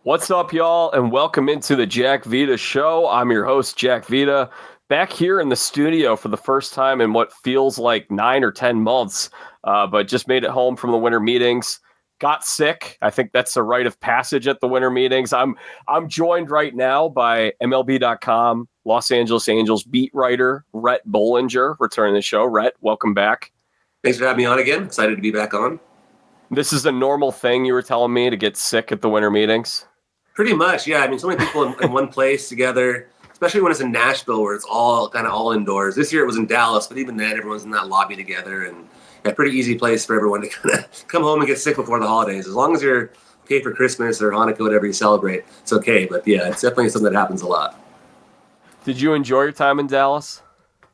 What's up, y'all, and welcome into the Jack Vita Show. I'm your host, Jack Vita, back here in the studio for the first time in what feels like 9 or 10 months, but just made it home from the winter meetings. Got sick. I think that's a rite of passage at the winter meetings. I'm joined right now by MLB.com, Los Angeles Angels beat writer Rhett Bollinger, returning the show. Rhett, welcome back. Thanks for having me on again. Excited to be back on. This is a normal thing, you were telling me, to get sick at the winter meetings? Pretty much, yeah. I mean, so many people in one place together, especially when it's in Nashville where it's all indoors. This year it was in Dallas, but even then everyone's in that lobby together, and a pretty easy place for everyone to kind of come home and get sick before the holidays. As long as you're okay for Christmas or Hanukkah, whatever you celebrate, it's okay. But yeah, it's definitely something that happens a lot. Did you enjoy your time in Dallas?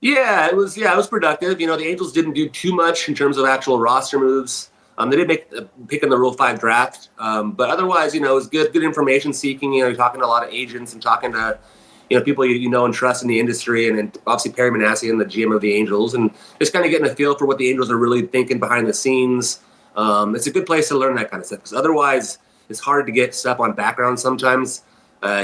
Yeah, it was productive. You know, the Angels didn't do too much in terms of actual roster moves. They did make a pick in the Rule 5 draft, but otherwise, it was good information seeking. You're talking to a lot of agents and talking to, people you know and trust in the industry, and obviously Perry Manassian, the GM of the Angels, and just kind of getting a feel for what the Angels are really thinking behind the scenes. It's a good place to learn that kind of stuff, because otherwise it's hard to get stuff on background sometimes,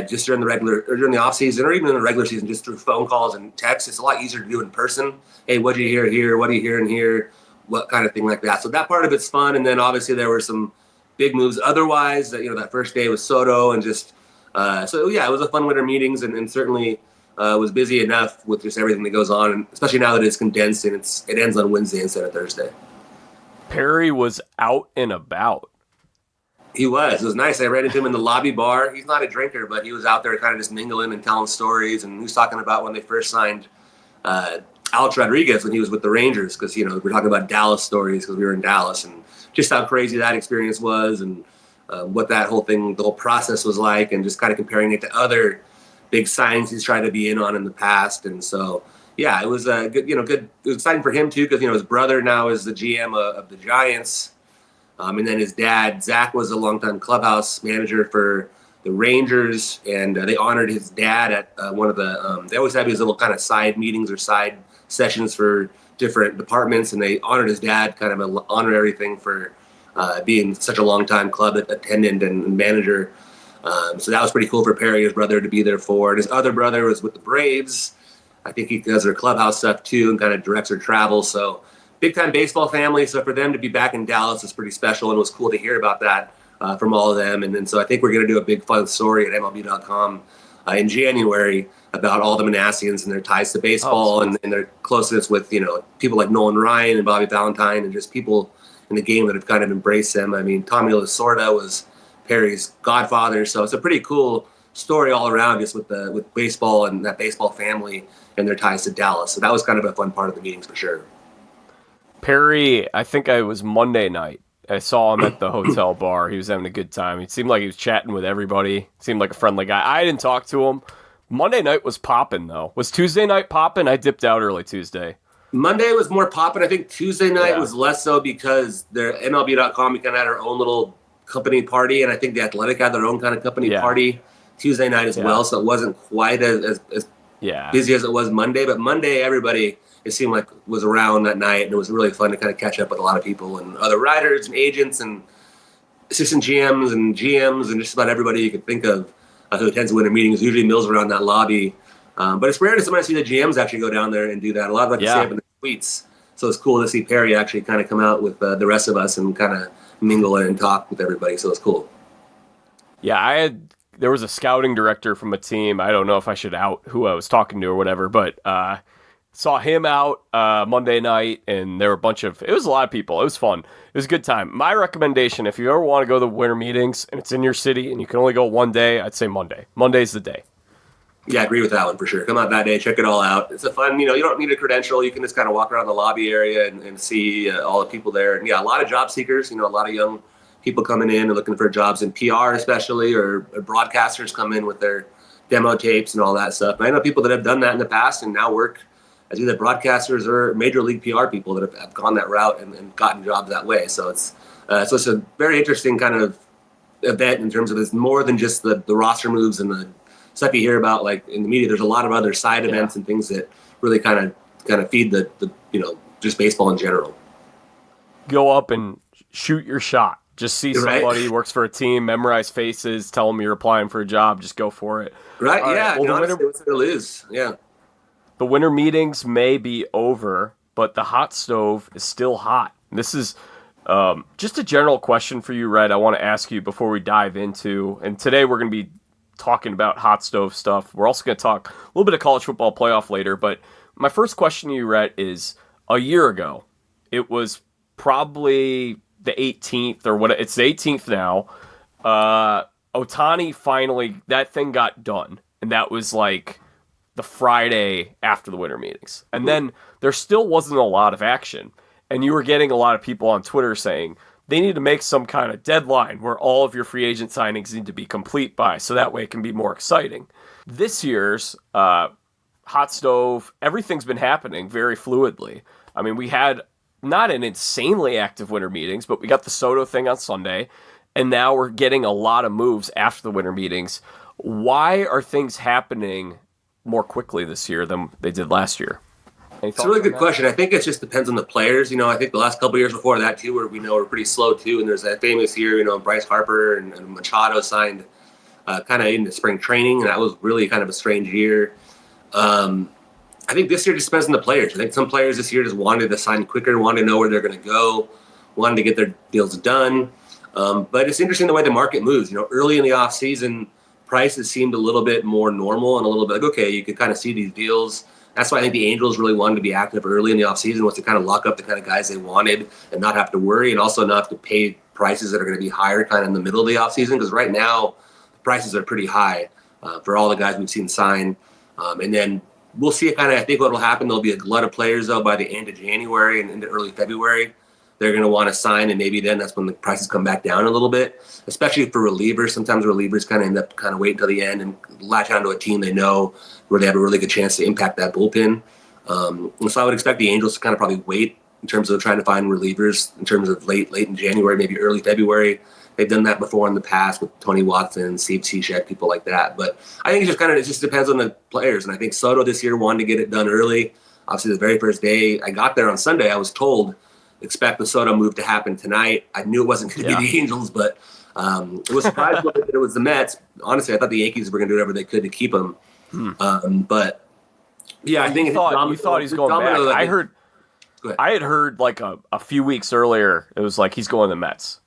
just during the off season or even in the regular season, just through phone calls and texts. It's a lot easier to do in person. Hey, what did you hear here? What are you hearing here? What kind of thing like that. So that part of it's fun. And then obviously there were some big moves otherwise. That first day was Soto, and just it was a fun winter meetings, and certainly was busy enough with just everything that goes on, and especially now that it's condensed and it ends on Wednesday instead of Thursday. Perry was out and about. He was. It was nice. I ran into him in the lobby bar. He's not a drinker, but he was out there kind of just mingling and telling stories. And he was talking about when they first signed Alex Rodriguez when he was with the Rangers, because we're talking about Dallas stories because we were in Dallas, and just how crazy that experience was, and what that the whole process was like, and just kind of comparing it to other big signings he's tried to be in on in the past. And so it was good. It was exciting for him too, because his brother now is the GM of the Giants, and then his dad Zach was a longtime clubhouse manager for the Rangers, and they honored his dad at one of the. They always have these little kind of side meetings or side sessions for different departments, and they honored his dad, kind of an honorary thing for being such a long time club attendant and manager. So that was pretty cool for Perry, his brother, to be there for. And his other brother was with the Braves. I think he does their clubhouse stuff too, and kind of directs their travel. So big time baseball family. So for them to be back in Dallas is pretty special, and it was cool to hear about that from all of them. And then so I think we're going to do a big fun story at MLB.com in January about all the Manassians and their ties to baseball, and their closeness with people like Nolan Ryan and Bobby Valentine, and just people in the game that have kind of embraced them. I mean, Tommy Lasorda was Perry's godfather, so it's a pretty cool story all around, just with baseball and that baseball family and their ties to Dallas. So that was kind of a fun part of the meetings for sure. Perry, I think it was Monday night. I saw him at the hotel bar. He was having a good time. It seemed like he was chatting with everybody. Seemed like a friendly guy. I didn't talk to him. Monday night was popping, though. Was Tuesday night popping? I dipped out early Tuesday. Monday was more popping. I think Tuesday night was less so, because their MLB.com, we kind of had our own little company party, and I think the Athletic had their own kind of company party Tuesday night as well, so it wasn't quite as busy as it was Monday. But Monday, everybody, it seemed like, was around that night, and it was really fun to kind of catch up with a lot of people and other writers and agents and assistant GMs and just about everybody you could think of who attends winter meetings. Usually mills around that lobby. But it's rare to sometimes see the GMs actually go down there and do that. A lot of them stay up in the suites. So it's cool to see Perry actually kind of come out with the rest of us and kind of mingle and talk with everybody. So it's cool. Yeah, there was a scouting director from a team. I don't know if I should out who I was talking to or whatever, but saw him out Monday night, and there were it was a lot of people. It was fun. It was a good time. My recommendation, if you ever want to go to the winter meetings and it's in your city and you can only go one day, I'd say Monday. Monday's the day. Yeah, I agree with that one for sure. Come out that day, check it all out. It's a fun, you don't need a credential. You can just kind of walk around the lobby area and see all the people there. And a lot of job seekers, a lot of young people coming in and looking for jobs in PR especially, or broadcasters come in with their demo tapes and all that stuff. And I know people that have done that in the past and now work as either broadcasters or major league PR people that have gone that route and gotten jobs that way. So it's a very interesting kind of event in terms of it's more than just the roster moves and the stuff you hear about like in the media. There's a lot of other side events and things that really kind of feed the just baseball in general. Go up and shoot your shot. Just see somebody who works for a team, memorize faces, tell them you're applying for a job, just go for it. Right, All yeah. Well, Honestly, what's going to lose? Yeah. The winter meetings may be over, but the hot stove is still hot. This is just a general question for you, Rhett. I want to ask you before we dive into, and today we're going to be talking about hot stove stuff. We're also going to talk a little bit of college football playoff later, but my first question to you, Rhett, is a year ago. It was probably the 18th or what? It's the 18th now. Ohtani finally, that thing got done, and that was like the Friday after the winter meetings. And then there still wasn't a lot of action. And you were getting a lot of people on Twitter saying they need to make some kind of deadline where all of your free agent signings need to be complete by, so that way it can be more exciting. This year's hot stove, everything's been happening very fluidly. I mean, we had not an insanely active winter meetings, but we got the Soto thing on Sunday, and now we're getting a lot of moves after the winter meetings. Why are things happening more quickly this year than they did last year? It's a really good question. I think it just depends on the players. I think the last couple of years before that too, where were pretty slow too. And there's that famous year, Bryce Harper and Machado signed kind of into spring training, and that was really kind of a strange year. I think this year just depends on the players. I think some players this year just wanted to sign quicker, wanted to know where they're going to go, wanted to get their deals done. But it's interesting the way the market moves. Early in the off season, prices seemed a little bit more normal and a little bit like, okay, you could kind of see these deals. That's why I think the Angels really wanted to be active early in the offseason, was to kind of lock up the kind of guys they wanted and not have to worry, and also not have to pay prices that are going to be higher kind of in the middle of the offseason, because right now the prices are pretty high for all the guys we've seen sign. And then we'll see I think what will happen, there'll be a glut of players, though, by the end of January and into early February. They're going to want to sign, and maybe then that's when the prices come back down a little bit, especially for relievers. Sometimes relievers kind of end up kind of waiting until the end and latch onto a team they know where they have a really good chance to impact that bullpen. And so I would expect the Angels to kind of probably wait in terms of trying to find relievers in terms of late in January, maybe early February. They've done that before in the past with Tony Watson, Steve Cishek, people like that. But I think it just depends on the players. And I think Soto this year wanted to get it done early. Obviously, the very first day I got there on Sunday, I was told, expect the Soto move to happen tonight. I knew it wasn't going to be the Angels, but it was surprised that it was the Mets. Honestly, I thought the Yankees were going to do whatever they could to keep him. But yeah, I think you thought he's going back. I had heard like a few weeks earlier, it was like he's going to the Mets.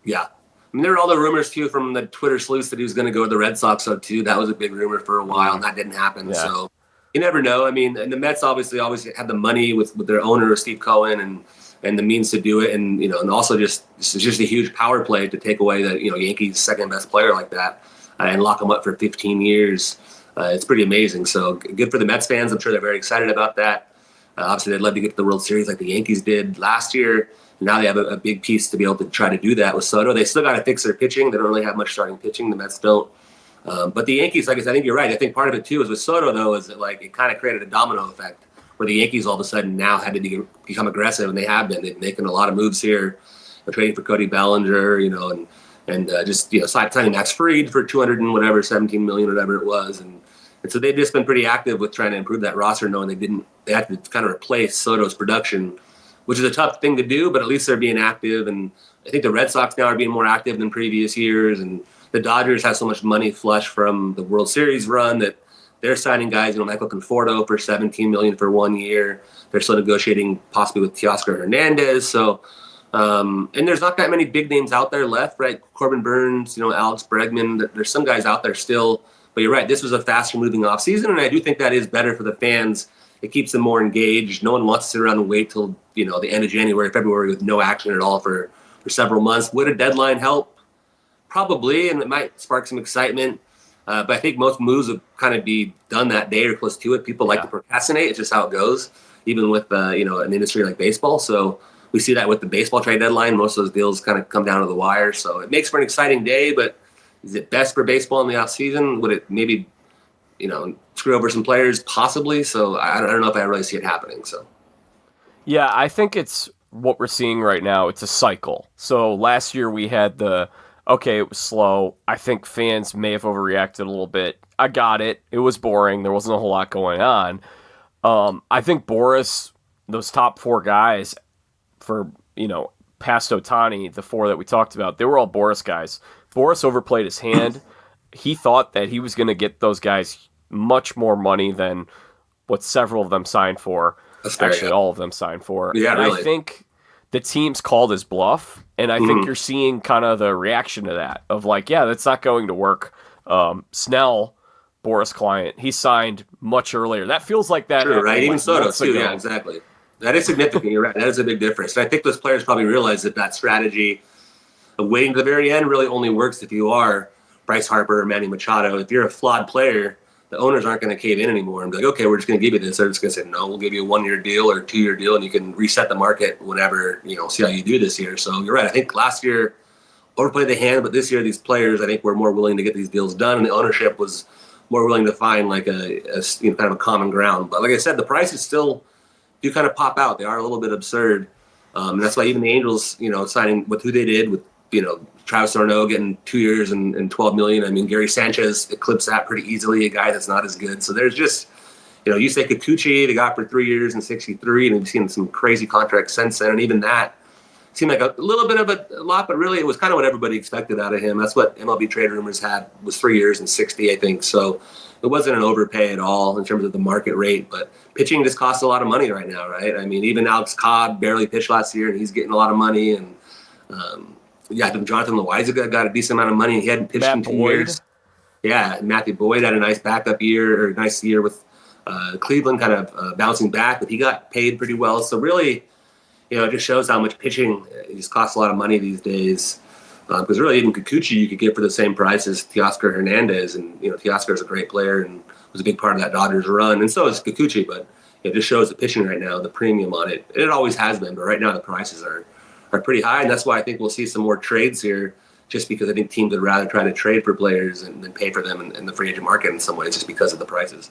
Yeah. I mean, there were all the rumors too from the Twitter sleuths that he was going to go to the Red Sox. So too, that was a big rumor for a while, and that didn't happen. Yeah. So you never know. I mean, and the Mets obviously always had the money with their owner, Steve Cohen, and the means to do it, and and also it's just a huge power play to take away the Yankees' second best player like that and lock him up for 15 years. It's pretty amazing. So good for the Mets fans. I'm sure they're very excited about that. Obviously, they'd love to get to the World Series like the Yankees did last year. Now they have a big piece to be able to try to do that with Soto. They still got to fix their pitching. They don't really have much starting pitching. The Mets don't. But the Yankees, like I said, I think you're right. I think part of it too is with Soto though is that it kind of created a domino effect, where the Yankees all of a sudden now had to become aggressive, and they have been. They've been making a lot of moves here, trading for Cody Bellinger, and just signing Max Fried for 200 and whatever, 17 million, whatever it was, and so they've just been pretty active with trying to improve that roster, knowing they had to kind of replace Soto's production, which is a tough thing to do, but at least they're being active, and I think the Red Sox now are being more active than previous years, and the Dodgers have so much money flush from the World Series run that they're signing guys, Michael Conforto for $17 million for 1 year. They're still negotiating possibly with Teoscar Hernandez. So, and there's not that many big names out there left, right? Corbin Burns, Alex Bregman. There's some guys out there still. But you're right, this was a faster moving offseason, and I do think that is better for the fans. It keeps them more engaged. No one wants to sit around and wait till the end of January, February with no action at all for several months. Would a deadline help? Probably, and it might spark some excitement. But I think most moves have kind of be done that day or close to it. People like to procrastinate. It's just how it goes, even with an industry like baseball. So we see that with the baseball trade deadline. Most of those deals kind of come down to the wire. So it makes for an exciting day, but is it best for baseball in the offseason? Would it maybe, screw over some players? Possibly. So I don't know if I really see it happening. So, yeah, I think it's what we're seeing right now. It's a cycle. So last year we had it was slow. I think fans may have overreacted a little bit. I got it. It was boring. There wasn't a whole lot going on. I think Boris, those top four guys for, past Ohtani, the 4 that we talked about, they were all Boris guys. Boris overplayed his hand. He thought that he was going to get those guys much more money than what several of them signed for. Actually, all of them signed for. Yeah, and really. I think the teams called his bluff, and I think you're seeing kind of the reaction to that of like, yeah, that's not going to work. Snell, Boris' client, he signed much earlier. That feels like that. True, right? Even Soto, too. Ago. Yeah, exactly. That is significant. You're right. That is a big difference. And I think those players probably realize that strategy of waiting to the very end really only works if you are Bryce Harper or Manny Machado. If you're a flawed player, the owners aren't going to cave in anymore and be like, okay, we're just going to give you this. They're just going to say, no, we'll give you a 1-year deal or a 2-year deal, and you can reset the market whenever, see how you do this year. So you're right. I think last year overplayed the hand, but this year these players, I think, were more willing to get these deals done, and the ownership was more willing to find like a kind of a common ground. But like I said, the prices still do kind of pop out. They are a little bit absurd. And that's why even the Angels, signing with who they did with, Travis d'Arnaud getting 2 years and $12 million. I mean, Gary Sanchez eclipsed that pretty easily, a guy that's not as good. So there's just, you say Kikuchi, they got for 3 years and 63, and we've seen some crazy contracts since then. And even that seemed like a little bit of a lot, but really it was kind of what everybody expected out of him. That's what MLB trade rumors had, was 3 years and 60, I think. So it wasn't an overpay at all in terms of the market rate, but pitching just costs a lot of money right now, right? I mean, even Alex Cobb barely pitched last year, and he's getting a lot of money. And I think Jonathan Loaiza got a decent amount of money. He hadn't pitched in 2 years. Yeah, Matthew Boyd had a nice backup year, or a nice year with Cleveland, kind of bouncing back, but he got paid pretty well. So really, it just shows how much pitching just costs a lot of money these days. Because really, even Kikuchi you could get for the same price as Teoscar Hernandez, and Teoscar is a great player and was a big part of that Dodgers run, and so is Kikuchi. But it just shows the pitching right now, the premium on it. It always has been, but right now the prices are pretty high, and that's why I think we'll see some more trades here. Just because I think teams would rather try to trade for players and then pay for them in the free agent market in some ways, just because of the prices.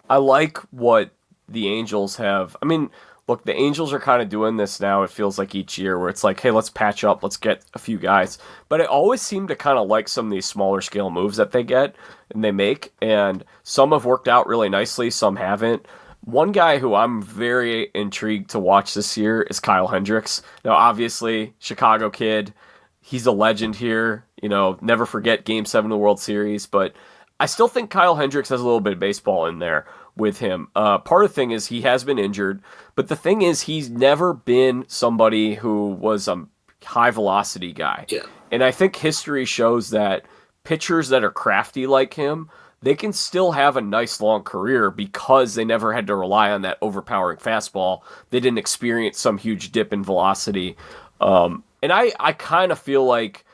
I like what the Angels have. I mean, look, the Angels are kind of doing this now, it feels like each year, where it's like, hey, let's patch up, let's get a few guys. But I always seem to kind of like some of these smaller scale moves that they get and they make, and some have worked out really nicely, some haven't. One guy who I'm very intrigued to watch this year is Kyle Hendricks. Now, obviously, Chicago kid, he's a legend here. Never forget Game 7 of the World Series, but I still think Kyle Hendricks has a little bit of baseball in there with him. Part of the thing is he has been injured, but the thing is he's never been somebody who was a high velocity guy. Yeah. And I think history shows that pitchers that are crafty like him, they can still have a nice long career because they never had to rely on that overpowering fastball. They didn't experience some huge dip in velocity. And I kind of feel like,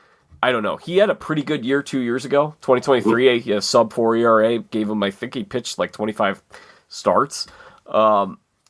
I don't know, he had a pretty good year 2 years ago. 2023, he had a sub-4 ERA, gave him, I think he pitched like 25 starts.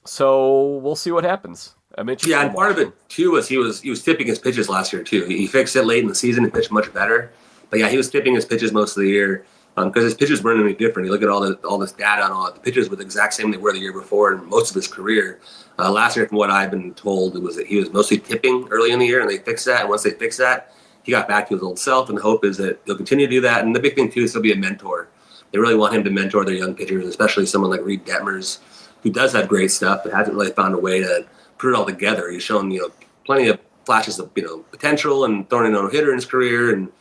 So we'll see what happens. I'm interested. Yeah, and part of it too was he was tipping his pitches last year too. He fixed it late in the season and pitched much better. But yeah, he was tipping his pitches most of the year because his pitches weren't any different. You look at all this data and all that. The pitches were the exact same they were the year before and most of his career. Last year, from what I've been told, it was that he was mostly tipping early in the year, and they fixed that. And once they fixed that, he got back to his old self. And the hope is that he'll continue to do that. And the big thing too is he'll be a mentor. They really want him to mentor their young pitchers, especially someone like Reed Detmers, who does have great stuff but hasn't really found a way to put it all together. He's shown plenty of flashes of potential and thrown in a no-hitter in his career, and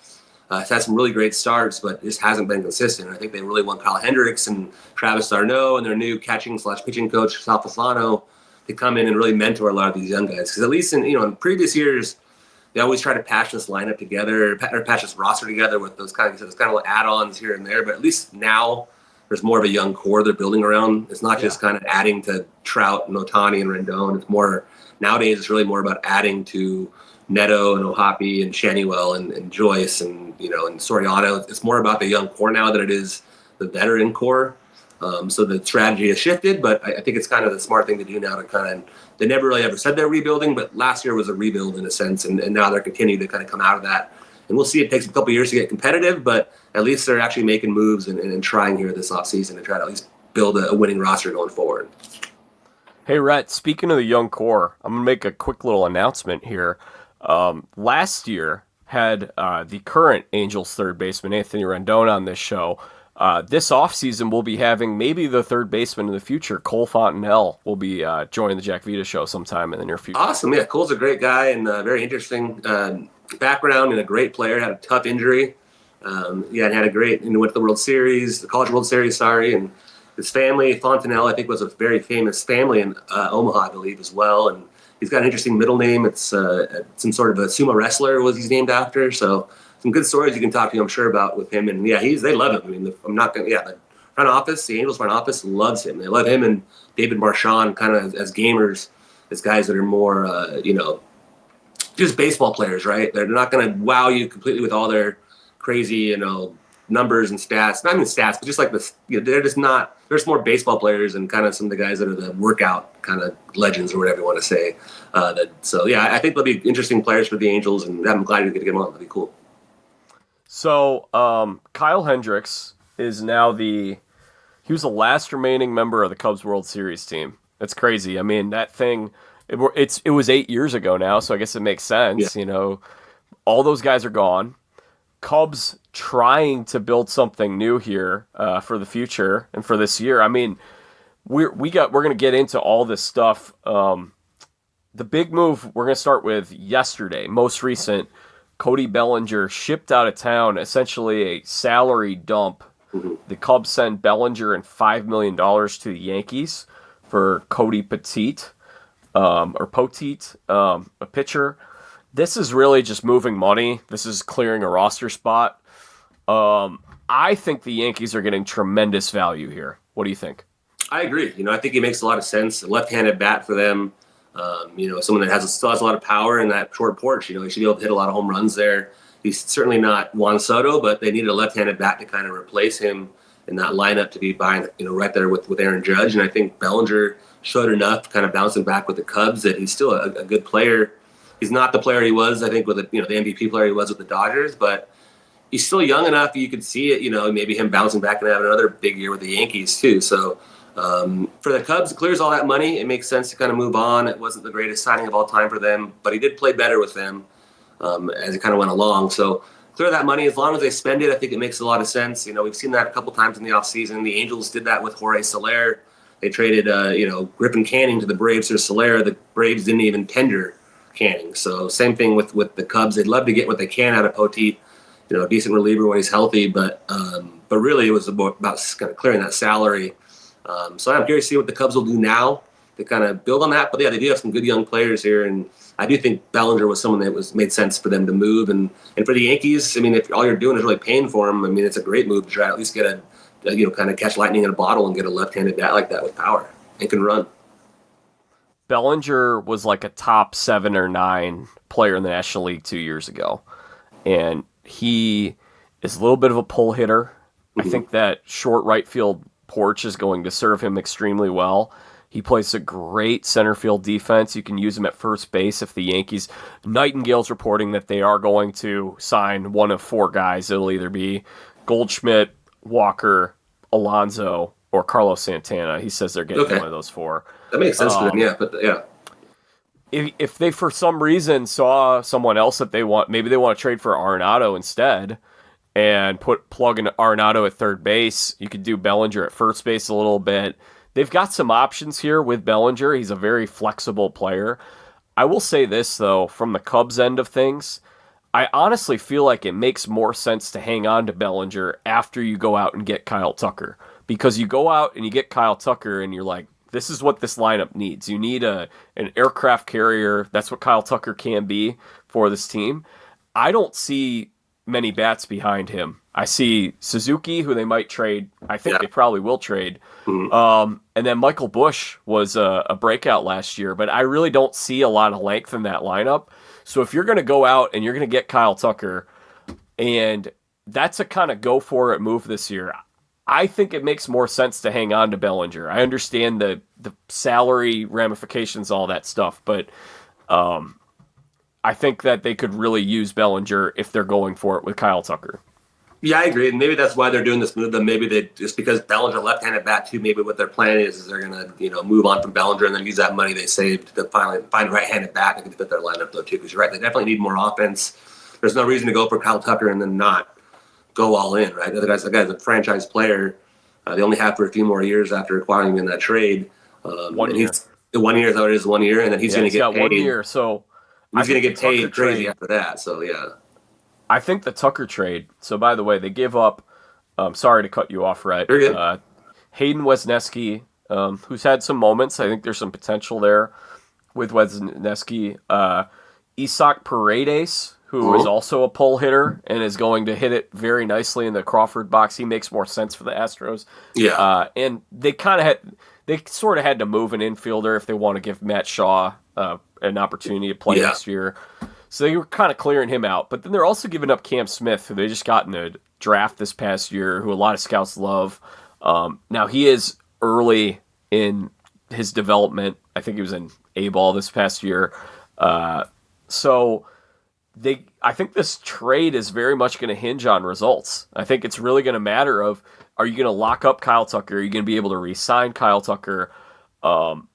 he's had some really great starts, but just hasn't been consistent. I think they really want Kyle Hendricks and Travis d'Arnaud and their new catching/pitching coach Sal Fasano to come in and really mentor a lot of these young guys. Because at least in previous years, they always try to patch this lineup together, or patch this roster together with those kind of add-ons here and there. But at least now there's more of a young core they're building around. It's not just kind of adding to Trout and Ohtani and Rendon. It's more nowadays. It's really more about adding to Neto and Ohapi and Shannywell and Joyce and and Soriano. It's more about the young core now than it is the veteran core. So the strategy has shifted, but I think it's kind of the smart thing to do now to they never really ever said they're rebuilding, but last year was a rebuild in a sense, and now they're continuing to kind of come out of that. And we'll see, it takes a couple of years to get competitive, but at least they're actually making moves and trying here this offseason to try to at least build a winning roster going forward. Hey, Rhett, speaking of the young core, I'm going to make a quick little announcement here. Last year had the current Angels third baseman, Anthony Rendon, on this show. This offseason, we'll be having maybe the third baseman in the future, Cole Fontenelle, will be joining the Jack Vita Show sometime in the near future. Awesome. Yeah, Cole's a great guy and very interesting background and a great player. Had a tough injury. And had a great, went to the World Series, the College World Series, sorry. And his family, Fontenelle, I think, was a very famous family in Omaha, I believe, as well. And he's got an interesting middle name. It's some sort of a sumo wrestler he's named after. So some good stories you can talk to, I'm sure, about with him. And they love him. I mean, the front office, the Angels front office loves him. They love him and David Marchand kind of as gamers, as guys that are more, just baseball players, right? They're not going to wow you completely with all their crazy, numbers and stats. Not even stats, but just like this, they're just not. There's more baseball players and kind of some of the guys that are the workout kind of legends or whatever you want to say. I think they'll be interesting players for the Angels, and I'm glad you get to get them on. That'll be cool. So Kyle Hendricks is now he was the last remaining member of the Cubs World Series team. That's crazy. I mean, that thing, it was 8 years ago now, so I guess it makes sense. Yeah. All those guys are gone. Cubs trying to build something new here for the future and for this year. I mean, we're going to get into all this stuff. The big move we're going to start with yesterday, most recent. Cody Bellinger shipped out of town, essentially a salary dump. Mm-hmm. The Cubs sent Bellinger and $5 million to the Yankees for Cody Poteet, a pitcher. This is really just moving money. This is clearing a roster spot. I think the Yankees are getting tremendous value here. What do you think? I agree. I think it makes a lot of sense. A left-handed bat for them. Someone that still has a lot of power in that short porch. He should be able to hit a lot of home runs there. He's certainly not Juan Soto, but they needed a left-handed bat to kind of replace him in that lineup to be buying, right there with Aaron Judge. And I think Bellinger showed enough, kind of bouncing back with the Cubs, that he's still a good player. He's not the player he was, I think, with the MVP player he was with the Dodgers, but he's still young enough. You could see it, maybe him bouncing back and having another big year with the Yankees too. So for the Cubs, it clears all that money. It makes sense to kind of move on. It wasn't the greatest signing of all time for them, but he did play better with them as it kind of went along. So clear that money. As long as they spend it, I think it makes a lot of sense. We've seen that a couple times in the offseason. The Angels did that with Jorge Soler. They traded, Griffin Canning to the Braves for Soler. The Braves didn't even tender Canning. So same thing with the Cubs. They'd love to get what they can out of Poteet, a decent reliever when he's healthy, but really it was about kind of clearing that salary. So I'm curious to see what the Cubs will do now to kind of build on that. But yeah, they do have some good young players here, and I do think Bellinger was someone that made sense for them to move. And for the Yankees, I mean, if all you're doing is really paying for him, I mean, it's a great move to try to at least get a kind of catch lightning in a bottle and get a left-handed bat like that with power and can run. Bellinger was like a top 7 or 9 player in the National League 2 years ago. And he is a little bit of a pull hitter. Mm-hmm. I think that short right field porch is going to serve him extremely well. He plays a great center field defense. You can use him at first base if the Yankees... Nightingale's reporting that they are going to sign one of 4 guys. It'll either be Goldschmidt, Walker, Alonso, or Carlos Santana. He says they're getting one of those 4. That makes sense to them, yeah. But yeah, if they for some reason saw someone else that they want, maybe they want to trade for Arenado instead, and plug in Arenado at third base. You could do Bellinger at first base a little bit. They've got some options here with Bellinger. He's a very flexible player. I will say this though, from the Cubs end of things, I honestly feel like it makes more sense to hang on to Bellinger after you go out and get Kyle Tucker, because you go out and you get Kyle Tucker and you're like, this is what this lineup needs. You need an aircraft carrier. That's what Kyle Tucker can be for this team. I don't see many bats behind him. I see Suzuki, who they might trade. I think they probably will trade. Mm-hmm. And then Michael Busch was a breakout last year, but I really don't see a lot of length in that lineup. So if you're going to go out and you're going to get Kyle Tucker, and that's a kind of go for it move this year, I think it makes more sense to hang on to Bellinger. I understand the salary ramifications, all that stuff, but I think that they could really use Bellinger if they're going for it with Kyle Tucker. Yeah, I agree. And maybe that's why they're doing this move. Then maybe they just because Bellinger left-handed bat too. Maybe what their plan is they're going to move on from Bellinger and then use that money they saved to finally find a right-handed bat that can fit their lineup though too. Because you're right, they definitely need more offense. There's no reason to go for Kyle Tucker and then not go all in, right? The guy's a franchise player. They only have for a few more years after acquiring him in that trade. 1 year. 1 year is how it is, 1 year, and then he's going to get got paid. 1 year, so he's going to get paid crazy trade, after that. So yeah, I think the Tucker trade. So by the way, they give up. Sorry to cut you off, Rhett. You're good. Hayden Wesneski, who's had some moments. I think there's some potential there with Wesneski. Isaac Paredes, who is also a pull hitter and is going to hit it very nicely in the Crawford box. He makes more sense for the Astros. Yeah. And they sort of had to move an infielder if they want to give Matt Shaw an opportunity to play next year. So they were kind of clearing him out. But then they're also giving up Cam Smith, who they just got in a draft this past year, who a lot of scouts love. Now, he is early in his development. I think he was in A-ball this past year. So I think this trade is very much going to hinge on results. I think it's really going to matter of, are you going to lock up Kyle Tucker? Are you going to be able to re-sign Kyle Tucker?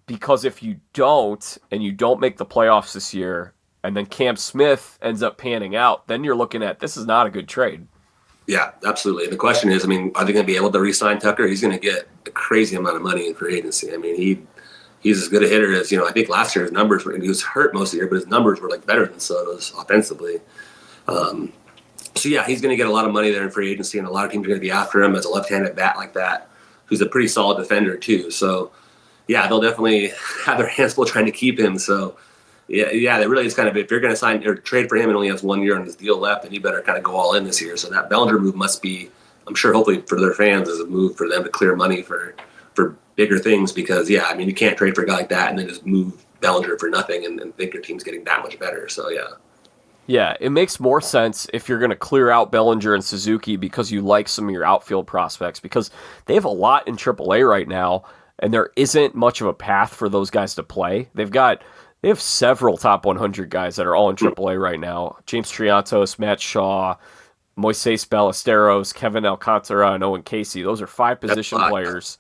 Because if you don't, and you don't make the playoffs this year, and then Cam Smith ends up panning out, then you're looking at, this is not a good trade. Yeah, absolutely. The question is, are they going to be able to re-sign Tucker? He's going to get a crazy amount of money in free agency. He's as good a hitter as, I think last year his numbers were, he was hurt most of the year, but his numbers were better than Soto's offensively. So yeah, he's going to get a lot of money there in free agency, and a lot of teams are going to be after him as a left-handed bat like that, who's a pretty solid defender too. So yeah, they'll definitely have their hands full trying to keep him. So yeah, they really is kind of, if you're going to sign or trade for him and only has 1 year on his deal left, then you better kind of go all in this year. So that Bellinger move must be, I'm sure, hopefully for their fans, is a move for them to clear money for bigger things, because you can't trade for a guy like that and then just move Bellinger for nothing and think your team's getting that much better. So yeah, it makes more sense if you're going to clear out Bellinger and Suzuki because you like some of your outfield prospects, because they have a lot in AAA right now, and there isn't much of a path for those guys to play. They have several top 100 guys that are all in AAA right now. James Triantos, Matt Shaw, Moises Ballesteros, Kevin Alcantara, and Owen Casey. Those are 5 position players,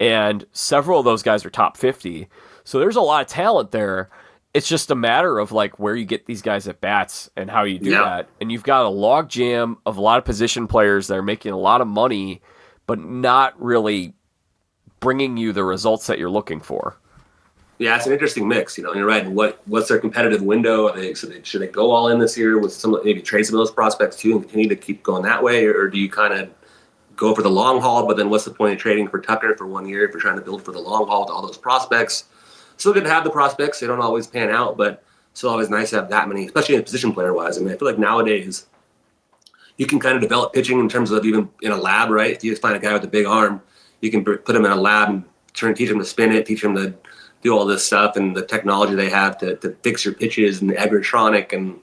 and several of those guys are top 50. So there's a lot of talent there. It's just a matter of where you get these guys at bats and how you do that. And you've got a log jam of a lot of position players that are making a lot of money, but not really bringing you the results that you're looking for. Yeah, it's an interesting mix, and you're right. What's their competitive window? Should they go all in this year with maybe trade some of those prospects too and continue to keep going that way, or do you kind of go for the long haul? But then what's the point of trading for Tucker for 1 year if you're trying to build for the long haul with all those prospects? Still good to have the prospects. They don't always pan out, but still always nice to have that many, especially in position player wise. I feel like nowadays you can kind of develop pitching in terms of even in a lab, right? If you just find a guy with a big arm, you can put him in a lab and teach him to spin it, teach him to do all this stuff, and the technology they have to fix your pitches and the Agrotronic and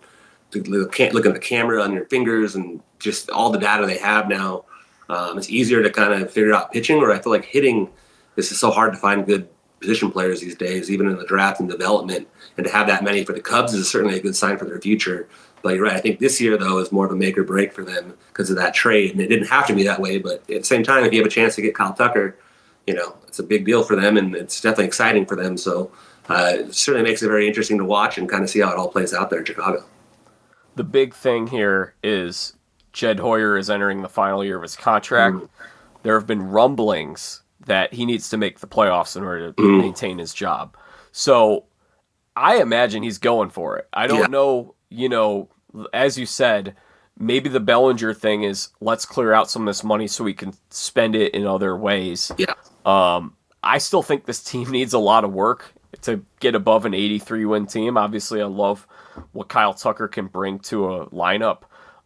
look at the camera on your fingers and just all the data they have now. It's easier to kind of figure out pitching, where I feel like hitting is just so hard to find good position players these days, even in the draft and development. And to have that many for the Cubs is certainly a good sign for their future. But you're right. I think this year, though, is more of a make or break for them because of that trade. And it didn't have to be that way. But at the same time, if you have a chance to get Kyle Tucker, it's a big deal for them, and it's definitely exciting for them. So it certainly makes it very interesting to watch and kind of see how it all plays out there in Chicago. The big thing here is Jed Hoyer is entering the final year of his contract. There have been rumblings that he needs to make the playoffs in order to maintain his job. So I imagine he's going for it. I don't know, as you said, maybe the Bellinger thing is let's clear out some of this money so we can spend it in other ways. Yeah. I still think this team needs a lot of work to get above an 83-win team. Obviously, I love what Kyle Tucker can bring to a lineup.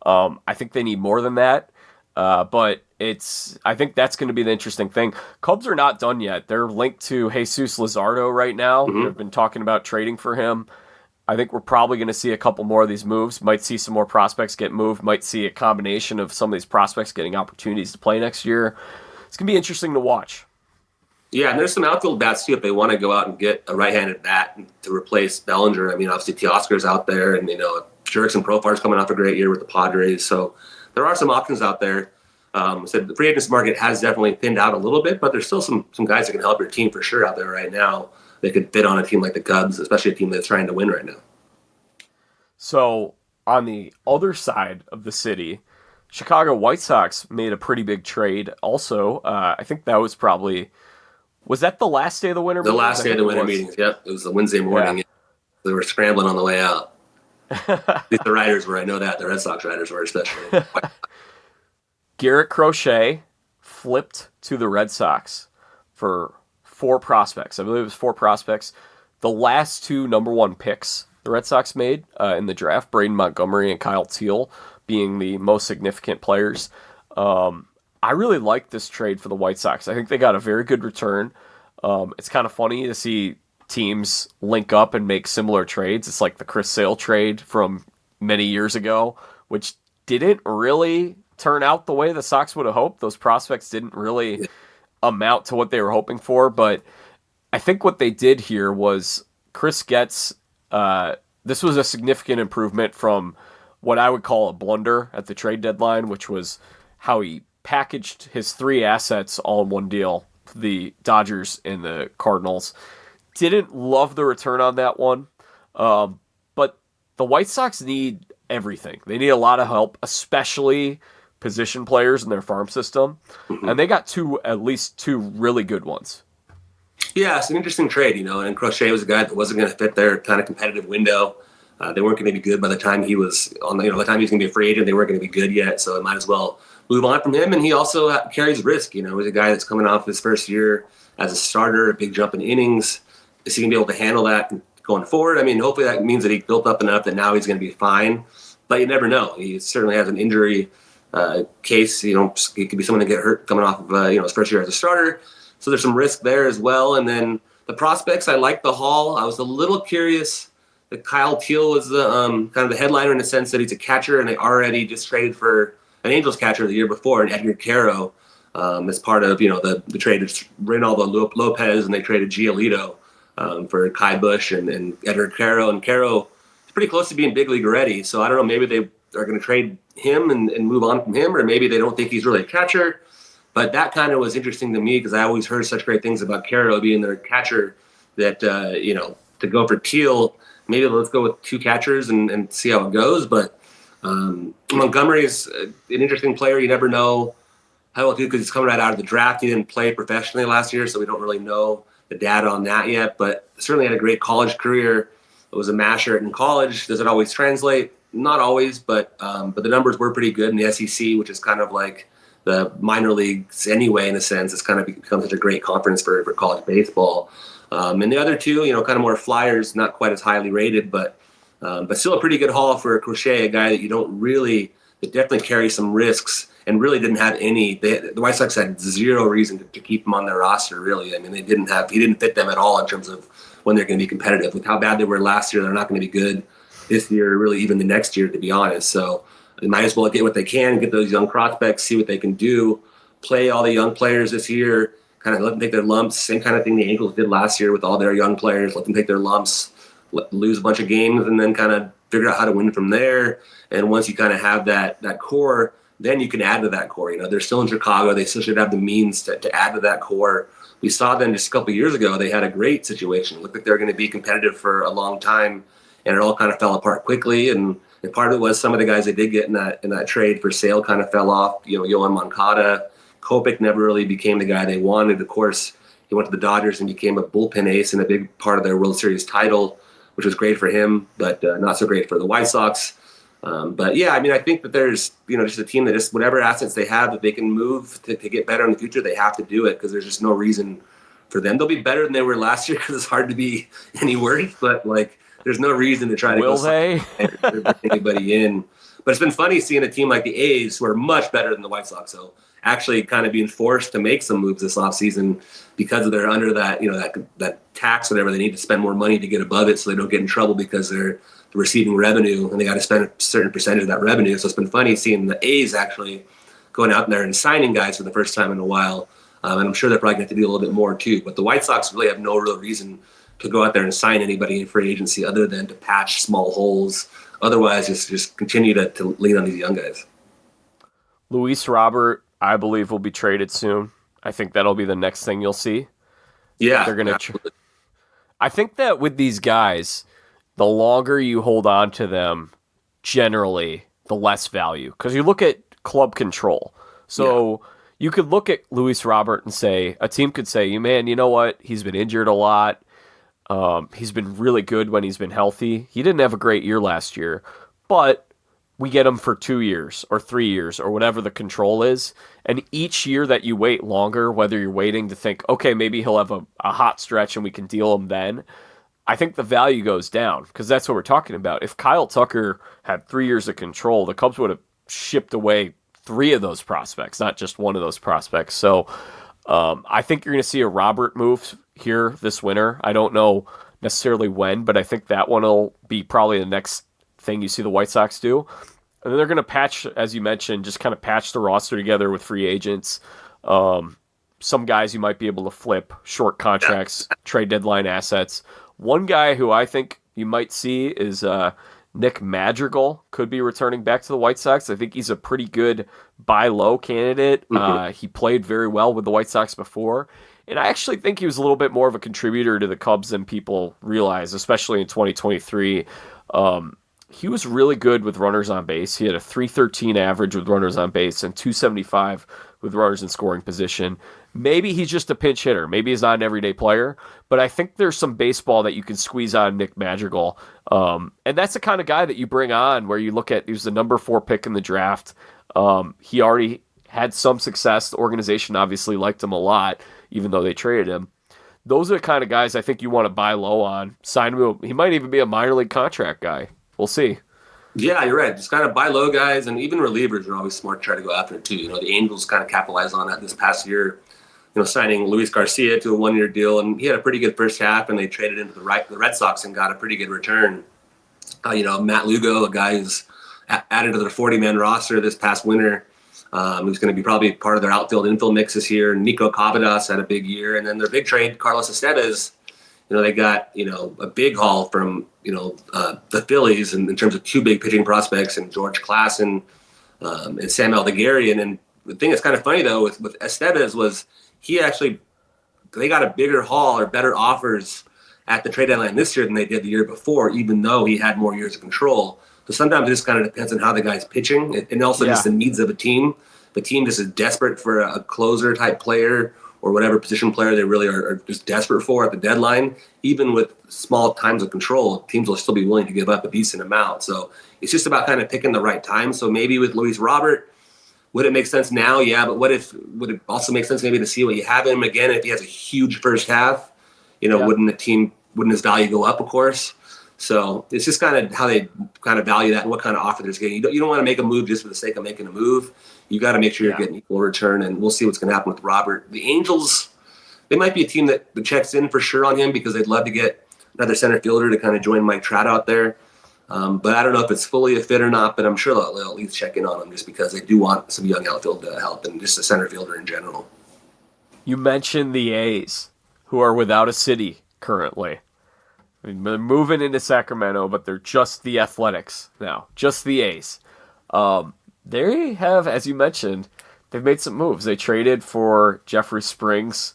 I think they need more than that. But I think that's going to be the interesting thing. Cubs are not done yet. They're linked to Jesus Luzardo right now. They've been talking about trading for him. I think we're probably going to see a couple more of these moves. Might see some more prospects get moved. Might see a combination of some of these prospects getting opportunities to play next year. It's going to be interesting to watch. Yeah, and there's some outfield bats too if they want to go out and get a right-handed bat to replace Bellinger. Obviously Teoscar's out there, and Jurickson Profar's coming off a great year with the Padres. So there are some options out there. So the free agency market has definitely thinned out a little bit, but there's still some guys that can help your team for sure out there right now. They could fit on a team like the Cubs, especially a team that's trying to win right now. So on the other side of the city, Chicago White Sox made a pretty big trade also. I think that was probably, was that the last day of the winter The meetings? last day of the winter meetings. Yep, it was a Wednesday morning. Yeah. They were scrambling on the way out. At least the writers were. I know that the Red Sox writers were especially. Garrett Crochet flipped to the Red Sox for 4 prospects. I believe it was 4 prospects. The last 2 number 1 picks the Red Sox made in the draft, Braden Montgomery and Kyle Teal being the most significant players. I really like this trade for the White Sox. I think they got a very good return. It's kind of funny to see teams link up and make similar trades. It's like the Chris Sale trade from many years ago, which didn't really turn out the way the Sox would have hoped. Those prospects didn't really amount to what they were hoping for, but I think what they did here was Chris Getz, this was a significant improvement from what I would call a blunder at the trade deadline, which was how he packaged his 3 assets all in one deal, the Dodgers and the Cardinals. Didn't love the return on that one, but the White Sox need everything. They need a lot of help, especially position players in their farm system, and they got at least two really good ones. Yeah, it's an interesting trade, and Crochet was a guy that wasn't going to fit their kind of competitive window. They weren't going to be good by the time he was on. By the time he was going to be a free agent, they weren't going to be good yet. So it might as well move on from him. And he also carries risk. He's a guy that's coming off his first year as a starter, a big jump in innings. Is he going to be able to handle that going forward? I mean, hopefully that means that he built up enough that now he's going to be fine. But you never know. He certainly has an injury case. It could be someone that get hurt coming off of his first year as a starter. So there's some risk there as well. And then the prospects, I like the haul. I was a little curious that Kyle Teal was the kind of the headliner in the sense that he's a catcher, and they already just traded for an Angels catcher the year before, and Edgar Caro, as part of the trade. It's Reynaldo Lopez, and they traded Giolito for Kai Bush and Edgar Caro. And Caro is pretty close to being big league already. So I don't know, maybe they are going to trade him and move on from him, or maybe they don't think he's really a catcher. But that kind of was interesting to me because I always heard such great things about Caro being their catcher that, to go for Teal, maybe let's go with 2 catchers and see how it goes. But Montgomery is an interesting player. You never know how he'll do because he's coming right out of the draft. He didn't play professionally last year, so we don't really know the data on that yet. But certainly had a great college career. It was a masher in college. Does it always translate? Not always, but the numbers were pretty good in the SEC, which is kind of like the minor leagues anyway, in a sense. It's kind of become such a great conference for college baseball. And the other 2, kind of more flyers, not quite as highly rated, but still a pretty good haul for Crochet, a guy that that definitely carries some risks and really didn't have any. The White Sox had zero reason to keep him on their roster, really. I mean, he didn't fit them at all in terms of when they're going to be competitive. With how bad they were last year, they're not going to be good this year, or really even the next year, to be honest. So they might as well get what they can, get those young prospects, see what they can do, play all the young players this year, kind of let them take their lumps. Same kind of thing the Angels did last year with all their young players. Let them take their lumps, lose a bunch of games, and then kind of figure out how to win from there. And once you kind of have that core, then you can add to that core. They're still in Chicago. They still should have the means to add to that core. We saw them just a couple of years ago. They had a great situation. It looked like they were going to be competitive for a long time, and it all kind of fell apart quickly. And part of it was some of the guys they did get in that trade for Sale kind of fell off. Yohan Moncada, Kopech never really became the guy they wanted. Of course, he went to the Dodgers and became a bullpen ace and a big part of their World Series title, which was great for him, but not so great for the White Sox. But yeah, I mean, I think that there's just a team that just whatever assets they have that they can move to get better in the future, they have to do it because there's just no reason for them. They'll be better than they were last year because it's hard to be any worse, but there's no reason to try to Will they? bring anybody in. But it's been funny seeing a team like the A's who are much better than the White Sox. So actually kind of being forced to make some moves this offseason because they're under that, that tax, whatever. They need to spend more money to get above it so they don't get in trouble because they're receiving revenue and they got to spend a certain percentage of that revenue. So it's been funny seeing the A's actually going out there and signing guys for the first time in a while. And I'm sure they're probably going to have to do a little bit more too. But the White Sox really have no real reason to go out there and sign anybody in free agency other than to patch small holes. Otherwise, just continue to lean on these young guys. Luis Robert, I believe, will be traded soon. I think that'll be the next thing you'll see. Yeah, they're gonna. I think that with these guys, the longer you hold on to them, generally, the less value. Because you look at club control. So you could look at Luis Robert and say, a team could say, man, you know what? He's been injured a lot. He's been really good when he's been healthy. He didn't have a great year last year, but we get him for 2 years or 3 years or whatever the control is. And each year that you wait longer, whether you're waiting to think, okay, maybe he'll have a hot stretch and we can deal him then, I think the value goes down because that's what we're talking about. If Kyle Tucker had 3 years of control, the Cubs would have shipped away 3 of those prospects, not just one of those prospects. So I think you're going to see a Robert move here this winter. I don't know necessarily when, but I think that one will be probably the next thing you see the White Sox do. And then they're going to patch, as you mentioned, just kind of patch the roster together with free agents. Some guys you might be able to flip, short contracts, trade deadline assets. One guy who I think you might see is Nick Madrigal could be returning back to the White Sox. I think he's a pretty good buy low candidate. He played very well with the White Sox before. And I actually think he was a little bit more of a contributor to the Cubs than people realize, especially in 2023. He was really good with runners on base. He had a 313 average with runners on base and 275 with runners in scoring position. Maybe he's just a pinch hitter. Maybe he's not an everyday player, but I think there's some baseball that you can squeeze on Nick Madrigal. And that's the kind of guy that you bring on where you look at, he was the number 4 pick in the draft. He already had some success. The organization obviously liked him a lot, even though they traded him. Those are the kind of guys I think you want to buy low on. Sign him. He might even be a minor league contract guy. We'll see. Yeah, you're right. Just kind of buy low guys, and even relievers are always smart to try to go after it too. The Angels kind of capitalized on that this past year. Signing Luis Garcia to a 1-year deal, and he had a pretty good first half, and they traded into the Red Sox and got a pretty good return. Matt Lugo, a guy who's added to their 40-man roster this past winter, who's going to be probably part of their outfield infield mix this year. Nico Cavadas had a big year, and then their big trade, Carlos Estevez. They got a big haul from the Phillies in terms of 2 big pitching prospects and George Klassen and Sam Aldeguerri. And the thing that's kind of funny though with Estevez was they got a bigger haul or better offers at the trade deadline this year than they did the year before, even though he had more years of control. So sometimes it just kind of depends on how the guy's pitching and also just the needs of a team. The team just is desperate for a closer type player or whatever position player they really are just desperate for at the deadline. Even with small times of control, teams will still be willing to give up a decent amount. So it's just about kind of picking the right time. So maybe with Luis Robert, would it make sense now? Yeah, but would it also make sense maybe to see what you have in him again if he has a huge first half? Wouldn't his value go up, of course? So it's just kind of how they kind of value that and what kind of offer they're getting. You don't want to make a move just for the sake of making a move. You got to make sure you're getting equal return, and we'll see what's going to happen with Robert. The Angels, they might be a team that checks in for sure on him because they'd love to get another center fielder to kind of join Mike Trout out there. But I don't know if it's fully a fit or not, but I'm sure they'll at least check in on him just because they do want some young outfield to help and just a center fielder in general. You mentioned the A's, who are without a city currently. I mean, they're moving into Sacramento, but they're just the Athletics now, just the A's. They have, as you mentioned, they've made some moves. They traded for Jeffrey Springs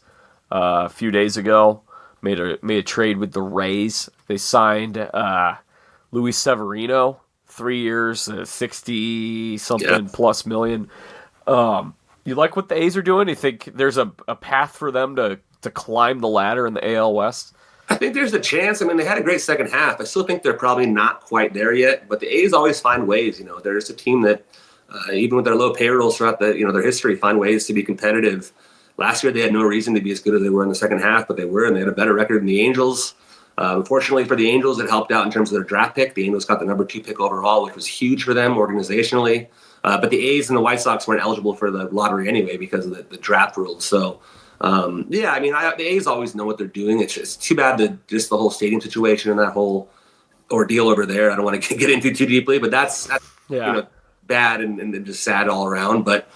a few days ago, made a trade with the Rays. They signed Luis Severino, 3 years, 60-something plus million. You like what the A's are doing? You think there's a path for them to climb the ladder in the AL West? I think there's a chance. I mean, they had a great second half. I still think they're probably not quite there yet, but the A's always find ways. There's a team that, even with their low payrolls throughout their history, find ways to be competitive. Last year, they had no reason to be as good as they were in the second half, but they were, and they had a better record than the Angels. Unfortunately for the Angels, it helped out in terms of their draft pick. The Angels got the number 2 pick overall, which was huge for them organizationally. But the A's and the White Sox weren't eligible for the lottery anyway because of the draft rules. So, the A's always know what they're doing. It's just too bad the whole stadium situation and that whole ordeal over there. I don't want to get into too deeply, but that's bad and just sad all around. But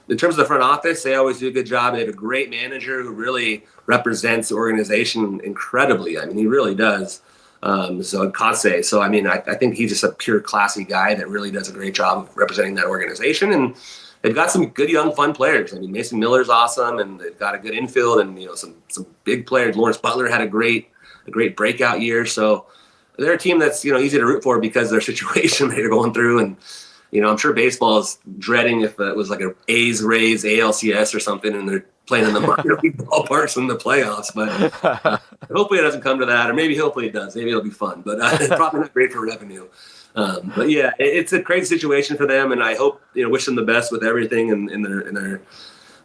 in terms of the front office, they always do a good job. They have a great manager who really represents the organization incredibly. I mean, he really does. So Kase. So, I think he's just a pure classy guy that really does a great job of representing that organization. And they've got some good, young, fun players. I mean, Mason Miller's awesome, and they've got a good infield and, some big players. Lawrence Butler had a great breakout year. So they're a team that's, easy to root for because of their situation they're going through. And I'm sure baseball is dreading if it was like a A's, Rays, ALCS or something, and they're playing in the minor league ballparks in the playoffs. But hopefully it doesn't come to that, or hopefully it does. Maybe it'll be fun, but probably not great for revenue. But yeah, it's a crazy situation for them, and I hope, wish them the best with everything in their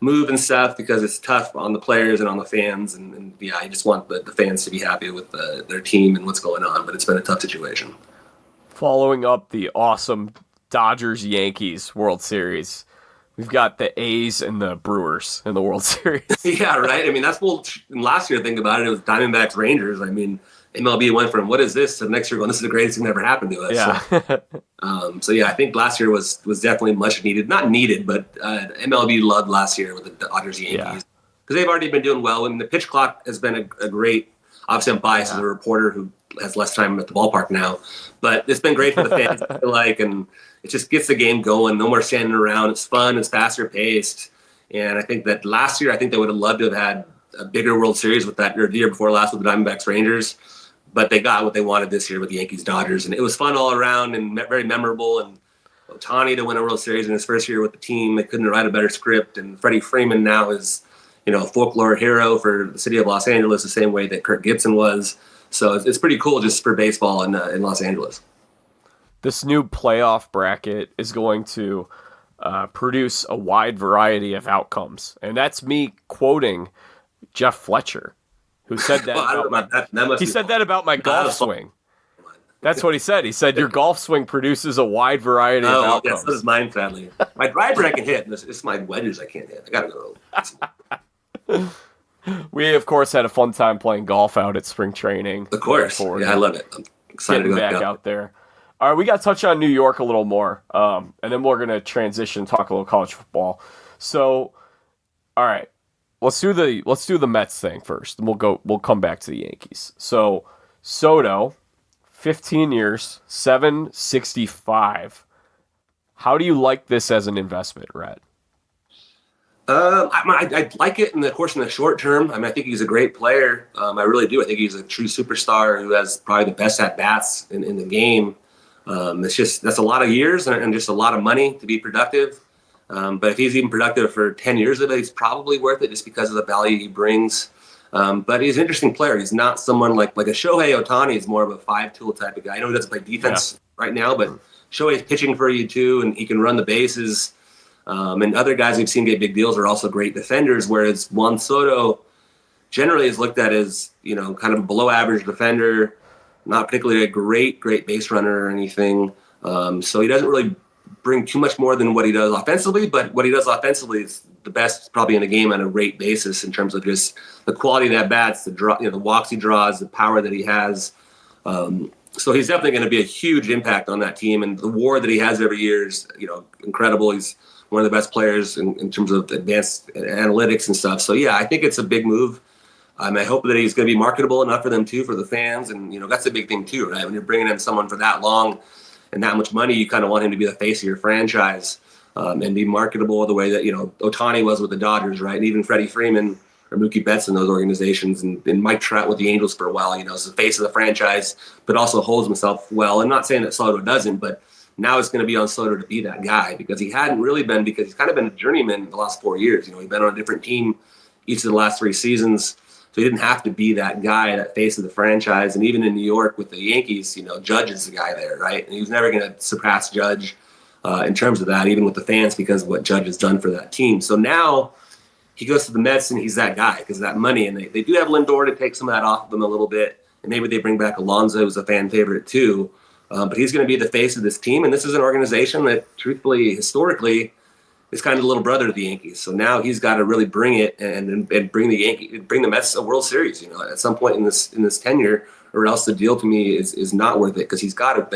move and stuff, because it's tough on the players and on the fans. And yeah, I just want the fans to be happy with their team and what's going on, but it's been a tough situation. Following up the awesome Dodgers-Yankees World Series, we've got the A's and the Brewers in the World Series. Yeah, right. I mean, that's what last year, think about it was Diamondbacks Rangers. I mean, MLB went from what is this to the next year going, this is the greatest thing that ever happened to us. Yeah. So yeah, I think last year was definitely much needed. Not needed, but MLB loved last year with the Dodgers Yankees, because they've already been doing well. And the pitch clock has been a great. Obviously, I'm biased as a reporter who has less time at the ballpark now, but it's been great for the fans. I feel like, and it just gets the game going. No more standing around. It's fun. It's faster paced. And I think that last year, I think they would have loved to have had a bigger World Series with that, or the year before last with the Diamondbacks Rangers. But they got what they wanted this year with the Yankees Dodgers, and it was fun all around and very memorable. And Ohtani to win a World Series in his first year with the team, they couldn't write a better script. And Freddie Freeman now is, a folklore hero for the city of Los Angeles, the same way that Kirk Gibson was. So it's pretty cool just for baseball in Los Angeles. This new playoff bracket is going to produce a wide variety of outcomes, and that's me quoting Jeff Fletcher, who said that. He said that about my golf swing. That's what he said. He said your golf swing produces a wide variety of outcomes. Yes, that is mine, sadly. My driver I can hit. It's my wedges I can't hit. I gotta go. We, of course, had a fun time playing golf out at spring training. Of course. Yeah, I love it. I'm excited to go back out there. All right, we got to touch on New York a little more, and then we're going to transition, talk a little college football. So, all right, let's do the Mets thing first, and we'll come back to the Yankees. So, Soto, 15 years, $765. How do you like this as an investment, Rhett? I like it in the short term. I mean, I think he's a great player. I really do. I think he's a true superstar who has probably the best at bats in the game. That's a lot of years and just a lot of money to be productive. But if he's even productive for 10 years of it, he's probably worth it just because of the value he brings. But he's an interesting player. He's not someone like a Shohei Ohtani is more of a 5-tool type of guy. I know he doesn't play defense right now, but Shohei's pitching for you too, and he can run the bases. And other guys we've seen get big deals are also great defenders, whereas Juan Soto generally is looked at as, kind of a below average defender, not particularly a great base runner or anything. So he doesn't really bring too much more than what he does offensively, but what he does offensively is the best probably in the game on a rate basis in terms of just the quality of that bats, the walks he draws, the power that he has. So he's definitely going to be a huge impact on that team, and the WAR that he has every year is, incredible. He's one of the best players in terms of advanced analytics and stuff. So yeah, I think it's a big move. I hope that he's going to be marketable enough for them too, for the fans. And, that's a big thing too, right? When you're bringing in someone for that long and that much money, you kind of want him to be the face of your franchise, and be marketable the way that, Ohtani was with the Dodgers, right? And even Freddie Freeman or Mookie Betts in those organizations, and Mike Trout with the Angels for a while, is the face of the franchise, but also holds himself well. I'm not saying that Soto doesn't, but now it's going to be on Soto to be that guy, because he hadn't really been, because he's kind of been a journeyman the last 4 years. He's been on a different team each of the last 3 seasons. So he didn't have to be that guy, that face of the franchise. And even in New York with the Yankees, Judge is the guy there, right? And he was never going to surpass Judge in terms of that, even with the fans, because of what Judge has done for that team. So now he goes to the Mets and he's that guy because of that money. And they do have Lindor to take some of that off of them a little bit. And maybe they bring back Alonso, who's a fan favorite too. But he's going to be the face of this team. And this is an organization that, truthfully, historically, is kind of the little brother of the Yankees. So now he's got to really bring it and bring the Mets a World Series, at some point in this tenure, or else the deal to me is not worth it, because they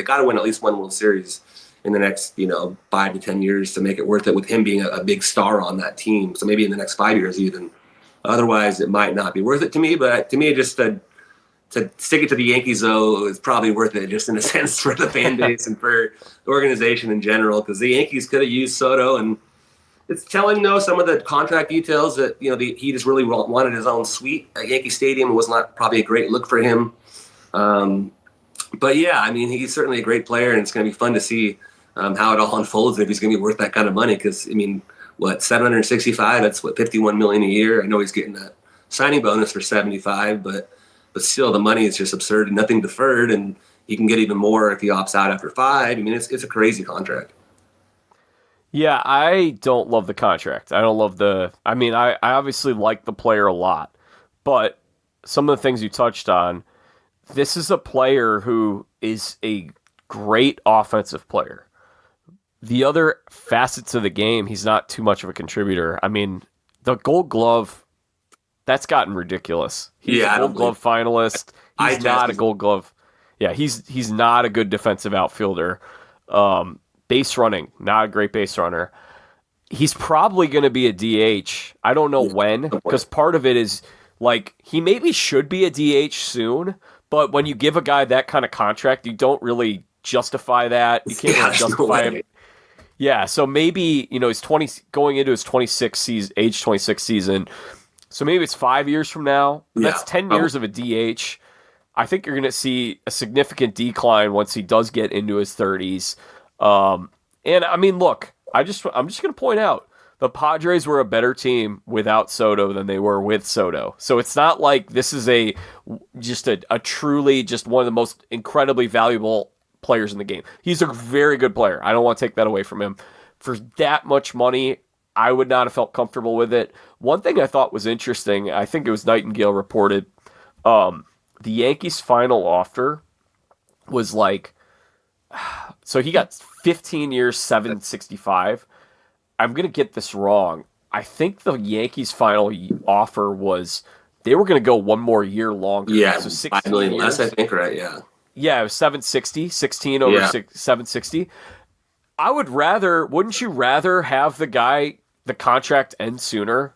got to win at least one World Series in the next 5 to 10 years to make it worth it, with him being a big star on that team. So maybe in the next 5 years even. Otherwise, it might not be worth it to me. But to me, just to stick it to the Yankees, though, is probably worth it, just in a sense, for the fan base and for the organization in general, because the Yankees could have used Soto. And it's telling, though, some of the contract details that, he just really wanted his own suite at Yankee Stadium. It was not probably a great look for him. But yeah, I mean, he's certainly a great player, and it's going to be fun to see how it all unfolds and if he's going to be worth that kind of money. Because, I mean, what, 765? That's what, 51 million a year. I know he's getting that signing bonus for 75, but still the money is just absurd and nothing deferred, and he can get even more if he opts out after 5. I mean, it's a crazy contract. Yeah, I don't love the contract. I don't love I obviously like the player a lot, but some of the things you touched on, this is a player who is a great offensive player. The other facets of the game, he's not too much of a contributor. I mean, the Gold Glove, that's gotten ridiculous. He's a Gold Glove finalist. He's not a Gold Glove. Yeah, he's not a good defensive outfielder. Base running, not a great base runner. He's probably going to be a DH. I don't know when, because part of it is like he maybe should be a DH soon, but when you give a guy that kind of contract, you don't really justify that. You can't really justify it. Yeah, so maybe, he's 20 going into his 26 season, age 26 season. So maybe it's 5 years from now. That's 10 years of a DH. I think you're going to see a significant decline once he does get into his 30s. And I mean, look, I'm just going to point out the Padres were a better team without Soto than they were with Soto. So it's not like this is a truly just one of the most incredibly valuable players in the game. He's a very good player. I don't want to take that away from him. For that much money, I would not have felt comfortable with it. One thing I thought was interesting, I think it was Nightingale reported, the Yankees' final offer was like, so he got 15 years, 765. I'm going to get this wrong. I think the Yankees' final offer was they were going to go one more year longer. Yeah, so 5 million less, I think, right? Yeah. Yeah, it was 760, 16 over 760. Wouldn't you rather have the contract end sooner?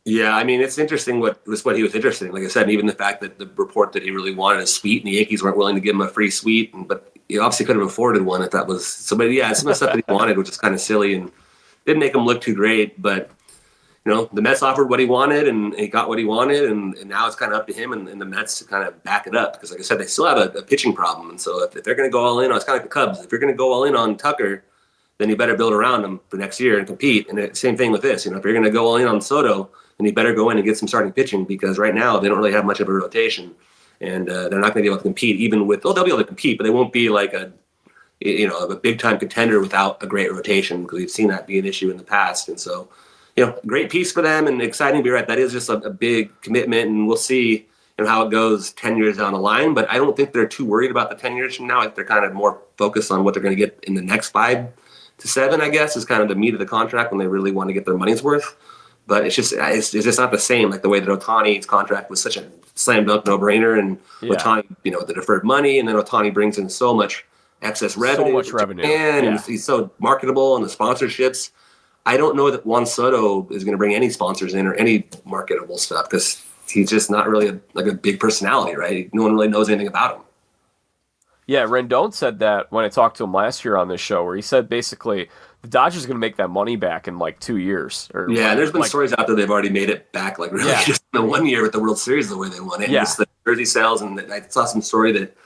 Yeah, I mean, it's interesting what he was interested in. Like I said, even the fact that the report that he really wanted a suite and the Yankees weren't willing to give him a free suite, but he obviously could have afforded one if that was so. But yeah, some of the stuff that he wanted, which is kind of silly and didn't make him look too great. But the Mets offered what he wanted and he got what he wanted, and now it's kind of up to him and the Mets to kind of back it up because, like I said, they still have a pitching problem. And so if they're going to go all in, it's kind of like the Cubs. If you're going to go all in on Tucker, then you better build around him for next year and compete. And same thing with this. If you're going to go all in on Soto, then you better go in and get some starting pitching because right now they don't really have much of a rotation, and they're not going to be able to compete. Even with they'll be able to compete, but they won't be like a big time contender without a great rotation because we've seen that be an issue in the past. And so, great piece for them and exciting to be right. That is just a big commitment, and we'll see how it goes 10 years down the line. But I don't think they're too worried about the 10 years from now. I think they're kind of more focused on what they're going to get in the next 5 to 7, I guess, is kind of the meat of the contract when they really want to get their money's worth. But it's just not the same. Like the way that Ohtani's contract was such a slam dunk no brainer, and Ohtani, the deferred money, and then Ohtani brings in so much excess revenue, and he's so marketable, and the sponsorships. I don't know that Juan Soto is going to bring any sponsors in or any marketable stuff because he's just not really a big personality, right? No one really knows anything about him. Yeah, Rendon said that when I talked to him last year on this show, where he said basically the Dodgers are going to make that money back in like 2 years. There's been stories out there they've already made it back, like really just in the 1 year with the World Series the way they won it. Yeah. And just the jersey sales, and I saw some story that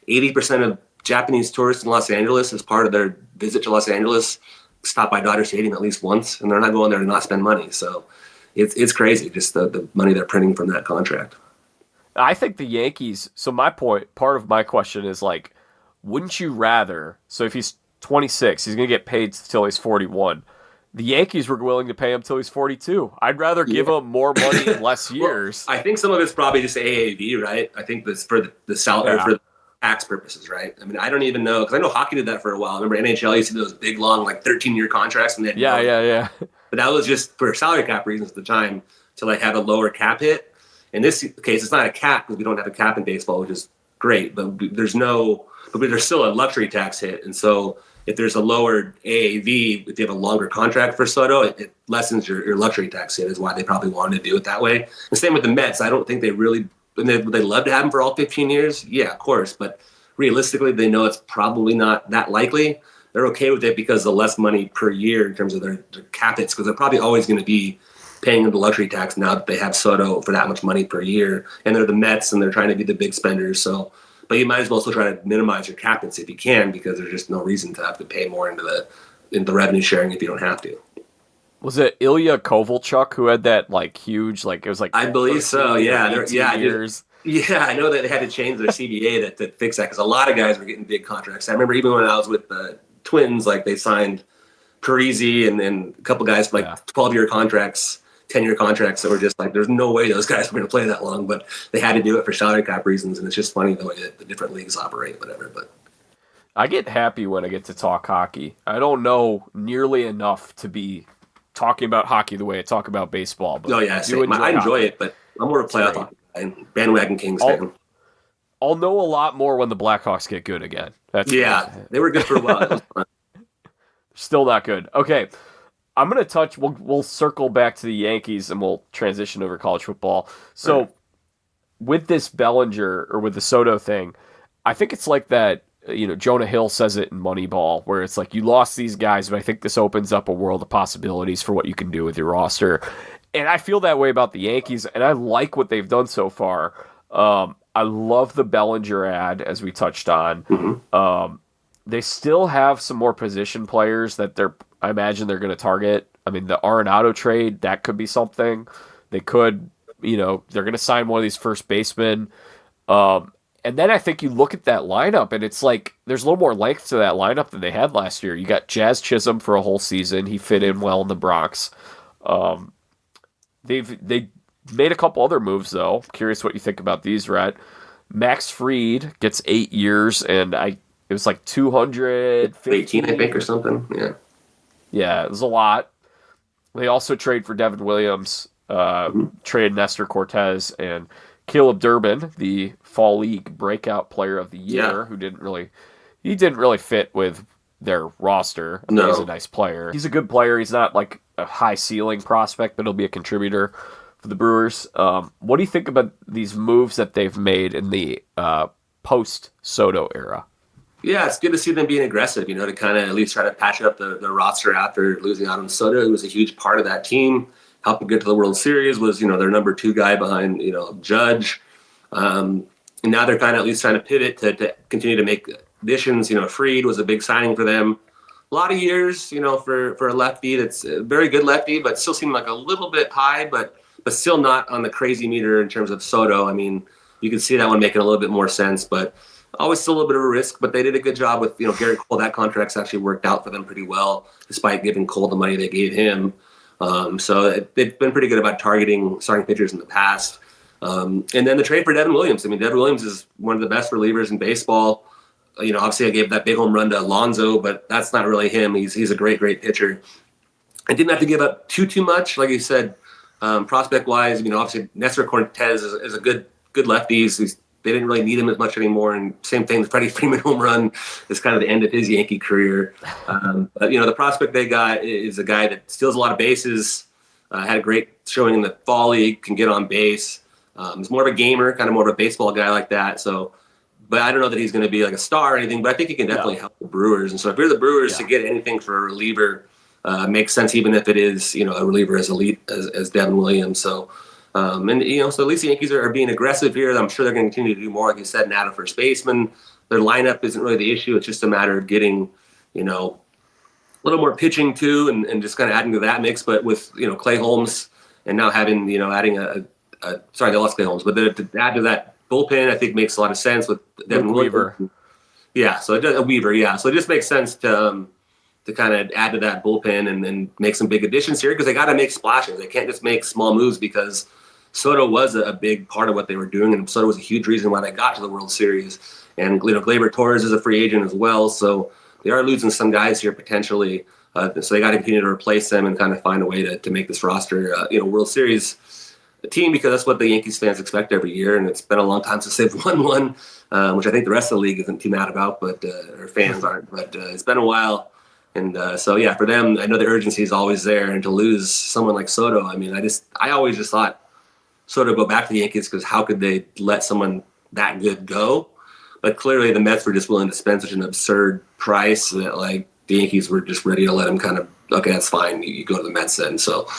80% of Japanese tourists in Los Angeles, as part of their visit to Los Angeles, stop by Dodger Stadium at least once, and they're not going there to not spend money. So it's crazy, just the money they're printing from that contract. I think the Yankees, so part of my question is like, wouldn't you rather, so if he's 26, he's going to get paid till he's 41. The Yankees were willing to pay him till he's 42. I'd rather give him more money in less years. Well, I think some of it's probably just AAV, right? I think that's for the salary, for the tax purposes, right? I mean, I don't even know, because I know hockey did that for a while. I remember NHL used to do those big, long, like 13-year contracts. And they had But that was just for salary cap reasons at the time to like have a lower cap hit. In this case, it's not a cap because we don't have a cap in baseball, which is great, but there's still a luxury tax hit. And so if there's a lower AAV, if you have a longer contract for Soto, it lessens your luxury tax hit, is why they probably wanted to do it that way. The same with the Mets. I don't think they really, would they love to have him for all 15 years? Yeah, of course. But realistically, they know it's probably not that likely. They're okay with it because the less money per year in terms of their cap hits, because they're probably always going to be paying them the luxury tax now that they have Soto for that much money per year. And they're the Mets, and they're trying to be the big spenders. So But you might as well still try to minimize your captaincy if you can, because there's just no reason to have to pay more into the revenue sharing if you don't have to. Was it Ilya Kovalchuk who had that huge, it was I believe so. Yeah, years. Yeah, I know that they had to change their CBA to fix that, because a lot of guys were getting big contracts. I remember even when I was with the Twins, they signed Parisi and a couple guys for 12-year contracts, 10-year contracts that were just there's no way those guys were going to play that long, but they had to do it for salary cap reasons, and it's just funny the way that the different leagues operate, whatever. But I get happy when I get to talk hockey. I don't know nearly enough to be talking about hockey the way I talk about baseball. But I enjoy it, but I'm more of a playoff hockey guy and bandwagon Kings fan. I'll know a lot more when the Blackhawks get good again. They were good for a while. It was fun. Still not good. Okay, I'm going to touch. We'll circle back to the Yankees and we'll transition over college football. So with this Bellinger or with the Soto thing, I think it's like that. Jonah Hill says it in Moneyball, where it's you lost these guys, but I think this opens up a world of possibilities for what you can do with your roster. And I feel that way about the Yankees, and I like what they've done so far. I love the Bellinger ad, as we touched on. Mm-hmm. They still have some more position players that I imagine they're going to target. I mean, the Arenado trade, that could be something. They could, they're going to sign one of these first basemen. And then I think you look at that lineup, and it's there's a little more length to that lineup than they had last year. You got Jazz Chisholm for a whole season. He fit in well in the Bronx. They made a couple other moves, though. Curious what you think about these, Rhett. Max Fried gets 8 years, and it was 218, I think, or something. Yeah. Yeah, it was a lot. They also trade for Devin Williams, trade Nestor Cortez, and Caleb Durbin, the Fall League breakout player of the year, who didn't really fit with their roster. No. He's a nice player. He's a good player. He's not a high ceiling prospect, but he'll be a contributor for the Brewers. What do you think about these moves that they've made in the post Soto era? Yeah, it's good to see them being aggressive, to kind of at least try to patch up the roster after losing out on Soto, who was a huge part of that team. Helping get to the World Series, was their number 2 guy behind Judge, and now they're kind of at least trying to pivot to continue to make additions. Fried was a big signing for them. A lot of years, for a lefty that's a very good lefty, but still seemed a little bit high, but still not on the crazy meter in terms of Soto. I mean, you can see that one making a little bit more sense, but always still a little bit of a risk. But they did a good job with Garrett Cole. That contract's actually worked out for them pretty well, despite giving Cole the money they gave him. So they've been pretty good about targeting starting pitchers in the past. And then the trade for Devin Williams. I mean, Devin Williams is one of the best relievers in baseball. Obviously I gave that big home run to Alonso, but that's not really him. He's a great, great pitcher. I didn't have to give up too much. Like you said, prospect-wise, obviously Nestor Cortez is a good lefty. They didn't really need him as much anymore. And same thing, the Freddie Freeman home run is kind of the end of his Yankee career. But, the prospect they got is a guy that steals a lot of bases, had a great showing in the Fall League, can get on base. He's more of a gamer, kind of more of a baseball guy like that. So, but I don't know that he's going to be a star or anything, but I think he can definitely help the Brewers. And so if you're the Brewers, to get anything for a reliever makes sense, even if it is, a reliever as elite as Devin Williams. So, so at least the Yankees are being aggressive here. I'm sure they're going to continue to do more, like you said, now to first baseman. Their lineup isn't really the issue. It's just a matter of getting, a little more pitching too, and just kind of adding to that mix. But with, Clay Holmes and now having, adding sorry, they lost Clay Holmes, but to add to that bullpen, I think makes a lot of sense with Devin Weaver. Yeah, so it does, Weaver, yeah. So it just makes sense to kind of add to that bullpen and make some big additions here, because they got to make splashes. They can't just make small moves, because Soto was a big part of what they were doing, and Soto was a huge reason why they got to the World Series. And Gleyber Torres is a free agent as well, so they are losing some guys here potentially. So they got to continue to replace them and kind of find a way to make this roster, World Series team, because that's what the Yankees fans expect every year. And it's been a long time since they've won one, which I think the rest of the league isn't too mad about, but or fans aren't. But it's been a while. And so, for them, I know the urgency is always there. And to lose someone like Soto, I mean, I always just thought Soto go back to the Yankees, because how could they let someone that good go? But clearly the Mets were just willing to spend such an absurd price that, the Yankees were just ready to let him kind of, okay, that's fine. You go to the Mets then. So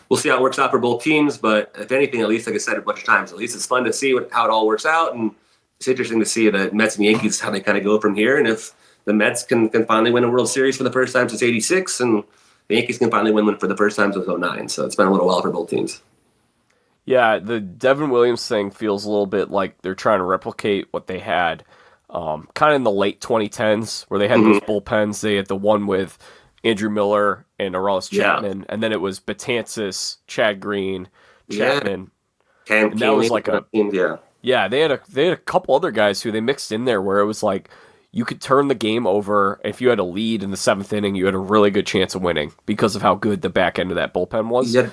we'll see how it works out for both teams. But if anything, at least, like I said a bunch of times, at least it's fun to see how it all works out. And it's interesting to see the Mets and Yankees, how they kind of go from here. And if the Mets can finally win a World Series for the first time since '86, and the Yankees can finally win one for the first time since '09. So it's been a little while for both teams. Yeah, the Devin Williams thing feels a little bit like they're trying to replicate what they had kind of in the late 2010s, where they had those bullpens. They had the one with Andrew Miller and Aroldis Chapman, and then it was Betances, Chad Green, Chapman. And that was like they had a couple other guys who they mixed in there where it was like you could turn the game over. If you had a lead in the 7th inning, you had a really good chance of winning because of how good the back end of that bullpen was. Yeah.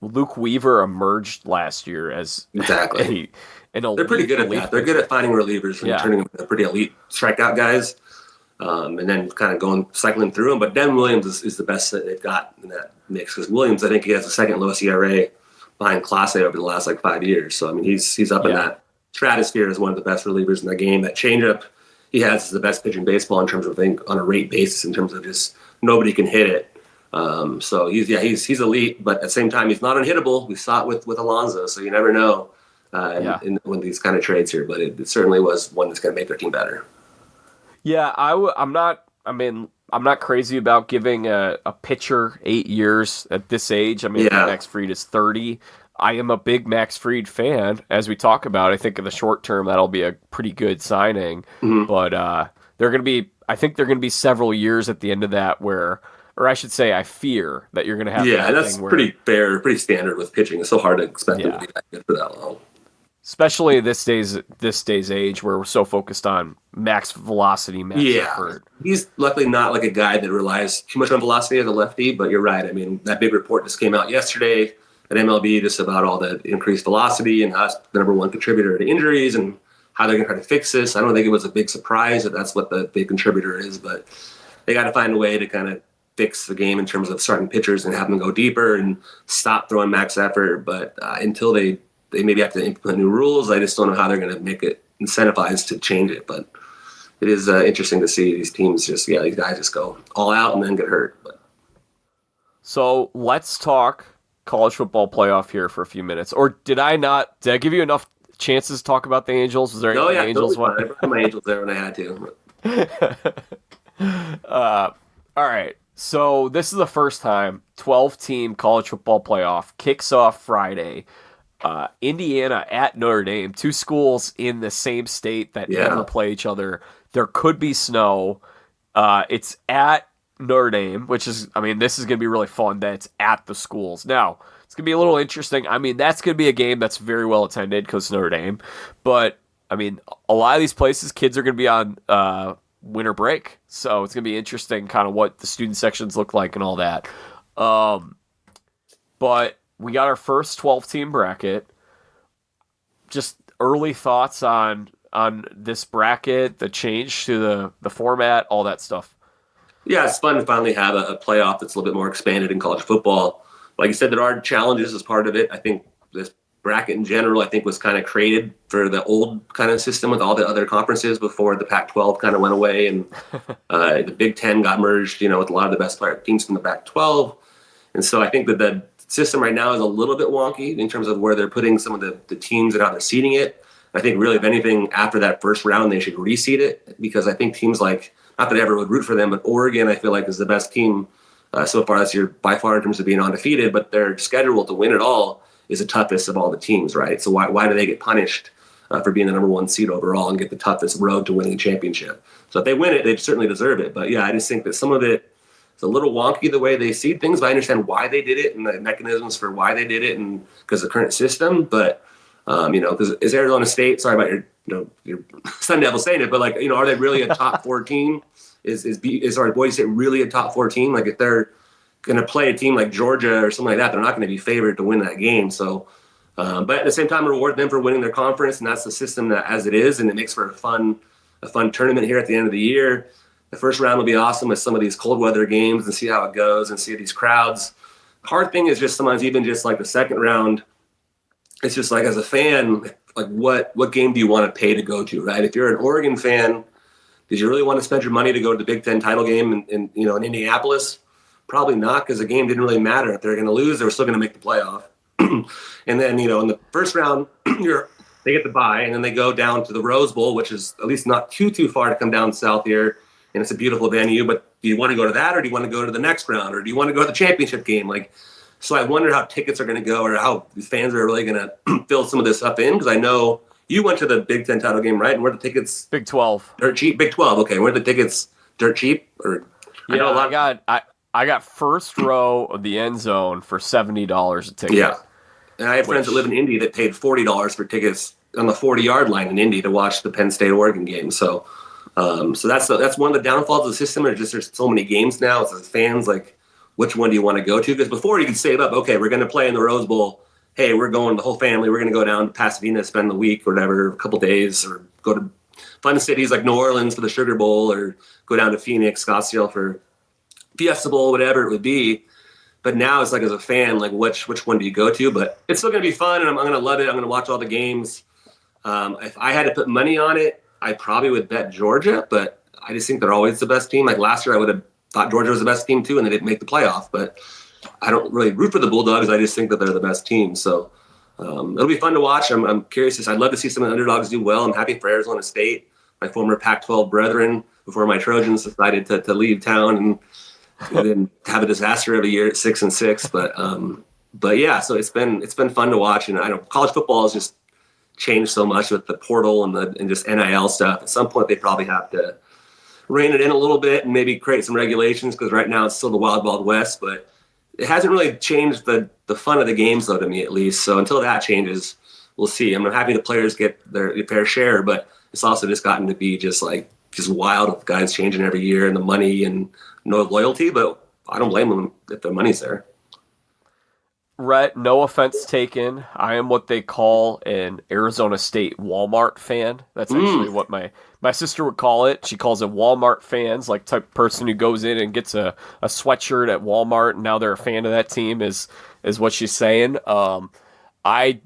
Luke Weaver emerged last year as exactly. They're pretty good at that. They're good at finding relievers and turning them into pretty elite strikeout guys, and then kind of cycling through them. But Devin Williams is the best that they've got in that mix, because Williams, I think he has the second lowest ERA behind Clase over the last 5 years. So I mean, he's up in that stratosphere as one of the best relievers in the game. That changeup he has is the best pitch in baseball in terms of, I think, on a rate basis, in terms of just nobody can hit it. So he's elite, but at the same time he's not unhittable. We saw it with Alonso, so you never know when these kind of trades here. But it certainly was one that's going to make their team better. Yeah, I'm not crazy about giving a pitcher 8 years at this age. I mean, Max Fried is 30. I am a big Max Fried fan, as we talk about. I think in the short term that'll be a pretty good signing, but I think they're going to be several years at the end of that where. Or I should say, I fear that you're going to have. Yeah, that's pretty fair, pretty standard with pitching. It's so hard to expect them to be that good for that long. Especially this day's age, where we're so focused on max velocity, max effort. He's luckily not like a guy that relies too much on velocity as a lefty. But you're right. I mean, that big report just came out yesterday at MLB just about all the increased velocity and how it's the number one contributor to injuries and how they're going to try to fix this. I don't think it was a big surprise that that's what the big contributor is, but they got to find a way to kind of fix the game in terms of starting pitchers and having them go deeper and stop throwing max effort. But until they maybe have to implement new rules, I just don't know how they're going to make it incentivized to change it. But it is interesting to see these teams these guys just go all out and then get hurt. But so let's talk college football playoff here for a few minutes. Or did I give you enough chances to talk about the Angels? Was there anything the Angels totally. I brought my Angels there when I had to. All right. So this is the first time 12-team college football playoff kicks off Friday. Indiana at Notre Dame, two schools in the same state that never play each other. There could be snow. It's at Notre Dame, which is, I mean, this is going to be really fun that it's at the schools. Now, it's going to be a little interesting. I mean, that's going to be a game that's very well attended because Notre Dame. But, I mean, a lot of these places, kids are going to be on winter break, so it's gonna be interesting kind of what the student sections look like and all that. But we got our first 12-team bracket. Just early thoughts on this bracket, the change to the format, all that stuff. Yeah, it's fun to finally have a playoff that's a little bit more expanded in college football. Like you said, there are challenges as part of it. I think this bracket in general, I think, was kind of created for the old kind of system with all the other conferences before the Pac-12 kind of went away and the Big Ten got merged, with a lot of the best teams from the Pac-12. And so I think that the system right now is a little bit wonky in terms of where they're putting some of the teams and how they're seeding it. I think really, if anything, after that first round, they should reseed it, because I think teams like, not that I ever would root for them, but Oregon, I feel like, is the best team so far this year by far in terms of being undefeated, but their schedule to win it all is the toughest of all the teams, right? So why do they get punished for being the number one seed overall and get the toughest road to winning a championship? So if they win it, they certainly deserve it. But yeah, I just think that some of it is a little wonky the way they seed things, but I understand why they did it and the mechanisms for why they did it, and because of the current system. But because is Arizona State? Sorry about your Sun Devil saying it, but are they really a top 4 team? Is our Boise State really a top 4 team? Like, if they're going to play a team like Georgia or something like that, they're not going to be favored to win that game. So, but at the same time, reward them for winning their conference, and that's the system that as it is, and it makes for a fun tournament here at the end of the year. The first round will be awesome with some of these cold weather games and see how it goes and see these crowds. Hard thing is just sometimes even just like the second round, it's just like, as a fan, like what game do you want to pay to go to, right? If you're an Oregon fan, did you really want to spend your money to go to the Big Ten title game in Indianapolis? Probably not, because the game didn't really matter. If they're going to lose, they were still going to make the playoff. And then, in the first round, you're they get the bye, and then they go down to the Rose Bowl, which is at least not too far to come down south here, and it's a beautiful venue. But do you want to go to that, or do you want to go to the next round, or do you want to go to the championship game? Like, so I wonder how tickets are going to go, or how these fans are really going to fill some of this up in, because I know you went to the Big Ten title game, right? And were the tickets Big 12? Dirt cheap. Big 12. Okay, were the tickets dirt cheap? Or I got first row of the end zone for $70 a ticket. Yeah. And I have friends that live in Indy that paid $40 for tickets on the 40-yard line in Indy to watch the Penn State-Oregon game. So that's one of the downfalls of the system. There's so many games now. As fans, like, which one do you want to go to? Because before you could save up, okay, we're going to play in the Rose Bowl. Hey, we're going, the whole family, we're going to go down to Pasadena, spend the week or whatever, a couple days, or go to fun cities like New Orleans for the Sugar Bowl, or go down to Phoenix, Scottsdale for Fiesta Bowl, whatever it would be. But now it's like, as a fan, like, which one do you go to? But it's still going to be fun, and I'm going to love it. I'm going to watch all the games. If I had to put money on it, I probably would bet Georgia, but I just think they're always the best team. Like last year, I would have thought Georgia was the best team too, and they didn't make the playoff. But I don't really root for the Bulldogs. I just think that they're the best team. So it'll be fun to watch. I'm curious. I'd love to see some of the underdogs do well. I'm happy for Arizona State, my former Pac-12 brethren, before my Trojans decided to leave town and then have a disaster of a year at 6-6. But yeah, so it's been fun to watch. And I know college football has just changed so much with the portal and just NIL stuff. At some point, they probably have to rein it in a little bit and maybe create some regulations, because right now it's still the wild, wild west. But it hasn't really changed the fun of the games, though, to me at least. So until that changes, we'll see. I'm happy the players get their fair share, but it's also just gotten to be just wild with guys changing every year and the money and no loyalty. But I don't blame them if the money's there. Rhett, no offense taken. I am what they call an Arizona State Walmart fan. That's actually what my sister would call it. She calls it Walmart fans, like type of person who goes in and gets a sweatshirt at Walmart, and now they're a fan of that team is what she's saying. I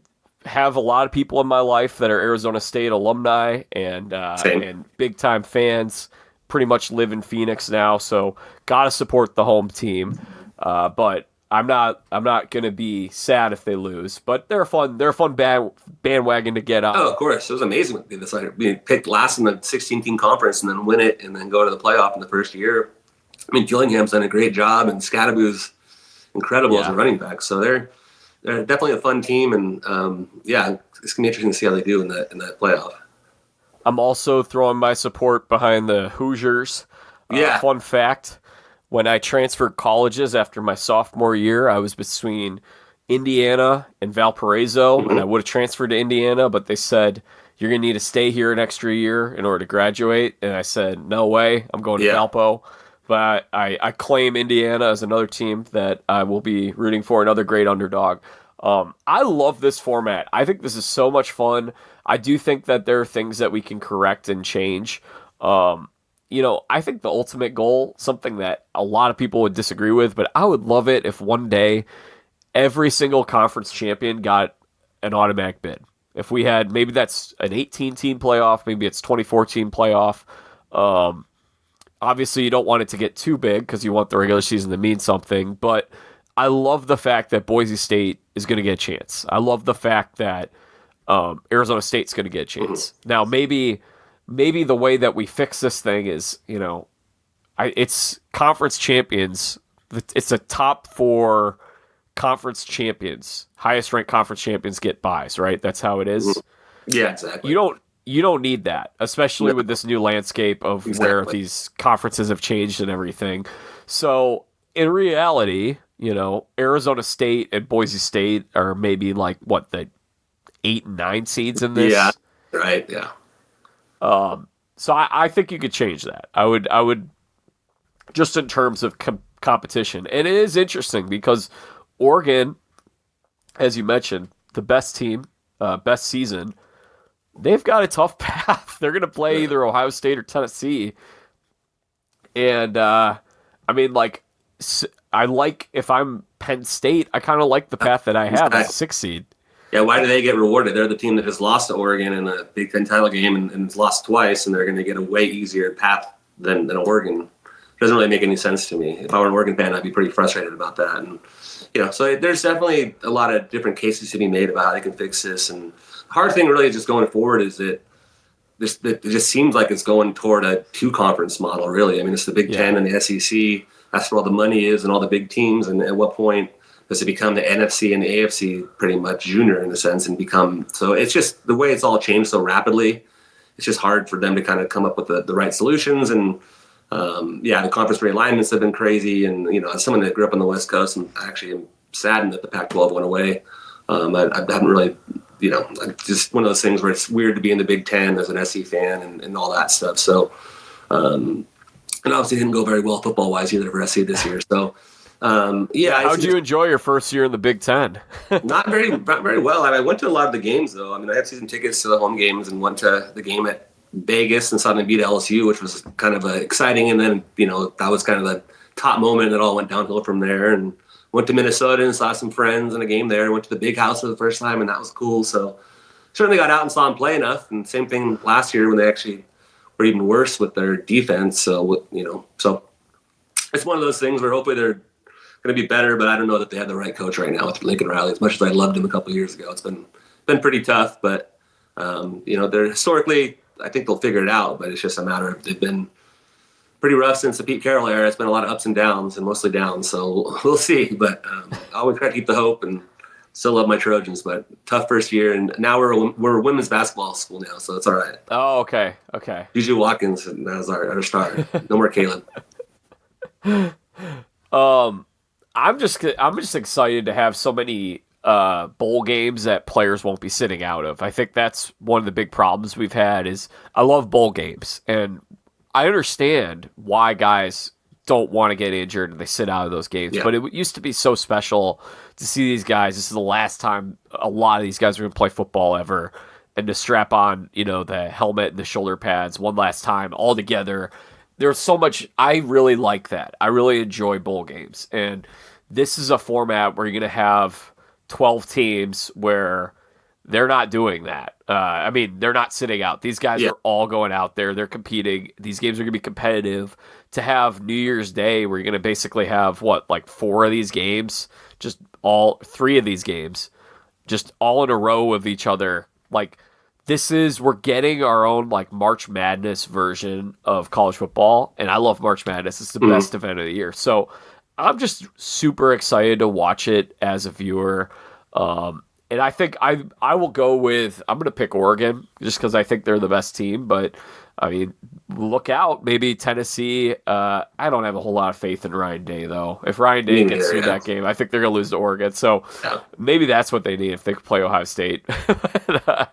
have a lot of people in my life that are Arizona State alumni and big time fans. Pretty much live in Phoenix now, so gotta support the home team. But I'm not going to be sad if they lose, but they're a fun bandwagon to get on. Oh, of course. It was amazing when they decided being picked last in the 16-team conference and then win it and then go to the playoff in the first year. I mean, Gillingham's done a great job, and Scadaboo's incredible as a running back. So they're definitely a fun team, and it's going to be interesting to see how they do in that playoff. I'm also throwing my support behind the Hoosiers. Fun fact. When I transferred colleges after my sophomore year, I was between Indiana and Valparaiso, and I would have transferred to Indiana, but they said, you're going to need to stay here an extra year in order to graduate. And I said, no way, I'm going to Valpo. But I claim Indiana as another team that I will be rooting for, another great underdog. I love this format. I think this is so much fun. I do think that there are things that we can correct and change. I think the ultimate goal, something that a lot of people would disagree with, but I would love it if one day every single conference champion got an automatic bid. If we had, maybe that's an 18-team playoff, maybe it's 24-team playoff. Obviously, you don't want it to get too big because you want the regular season to mean something, but I love the fact that Boise State is going to get a chance. I love the fact that Arizona State's going to get a chance. Now, maybe the way that we fix this thing is, it's conference champions. It's a top 4 conference champions. Highest ranked conference champions get buys, right? That's how it is. Yeah, exactly. You don't need that, especially with this new landscape of where these conferences have changed and everything. So in reality, Arizona State and Boise State are maybe the 8 and 9 seeds in this. Yeah, right. Yeah. So I think you could change that. I would just in terms of competition. And it is interesting because Oregon, as you mentioned, the best team, best season, they've got a tough path. They're going to play either Ohio State or Tennessee. And, if I'm Penn State, I kind of like the path that I have as a 6 seed. Yeah, why do they get rewarded? They're the team that has lost to Oregon in the Big Ten title game and has lost twice, and they're going to get a way easier path than Oregon. It doesn't really make any sense to me. If I were an Oregon fan, I'd be pretty frustrated about that. And so there's definitely a lot of different cases to be made about how they can fix this and hard thing really just going forward is that it just seems like it's going toward a 2-conference model, really. I mean, it's the Big Ten and the SEC. That's where all the money is and all the big teams. And at what point does it become the NFC and the AFC pretty much junior in a sense and become – so it's just the way it's all changed so rapidly. It's just hard for them to kind of come up with the right solutions. And, the conference realignments have been crazy. And, as someone that grew up on the West Coast, and I actually am saddened that the Pac-12 went away. I haven't really – just one of those things where it's weird to be in the Big Ten as an SC fan and all that stuff. So, and obviously didn't go very well football-wise either for SC this year. So, how'd you enjoy your first year in the Big Ten? not very well. I went to a lot of the games, though. I mean, I had season tickets to the home games and went to the game at Vegas and saw them beat LSU, which was kind of exciting. And then, that was kind of the top moment, and it all went downhill from there. And went to Minnesota and saw some friends in a game there. Went to the Big House for the first time, and that was cool. So certainly got out and saw them play enough. And same thing last year when they actually were even worse with their defense. So, so it's one of those things where hopefully they're going to be better, but I don't know that they have the right coach right now with Lincoln Riley. As much as I loved him a couple of years ago, it's been pretty tough. But, they're historically, I think they'll figure it out, but it's just a matter of they've been pretty rough since the Pete Carroll era. It's been a lot of ups and downs and mostly downs. So we'll see. But I always try to keep the hope and still love my Trojans. But tough first year. And now we're a women's basketball school now. So it's all right. Oh, okay. Okay. Juju Watkins is our star. No more Caleb. I'm just excited to have so many bowl games that players won't be sitting out of. I think that's one of the big problems we've had is I love bowl games, and I understand why guys don't want to get injured and they sit out of those games. Yeah. But it used to be so special to see these guys. This is the last time a lot of these guys are going to play football ever, and to strap on, the helmet and the shoulder pads one last time all together. There's so much. I really like that. I really enjoy bowl games. And this is a format where you're going to have 12 teams where they're not doing that. They're not sitting out. These guys are all going out there. They're competing. These games are going to be competitive. To have New Year's Day where you're going to basically have, 4 of these games, just all 3 of these games, just all in a row of each other. We're getting our own March Madness version of college football, and I love March Madness. It's the best event of the year. So I'm just super excited to watch it as a viewer. And I think I will go with, I'm going to pick Oregon just because I think they're the best team. But, look out. Maybe Tennessee. I don't have a whole lot of faith in Ryan Day, though. If Ryan Day gets through that game, I think they're going to lose to Oregon. So maybe that's what they need if they play Ohio State. I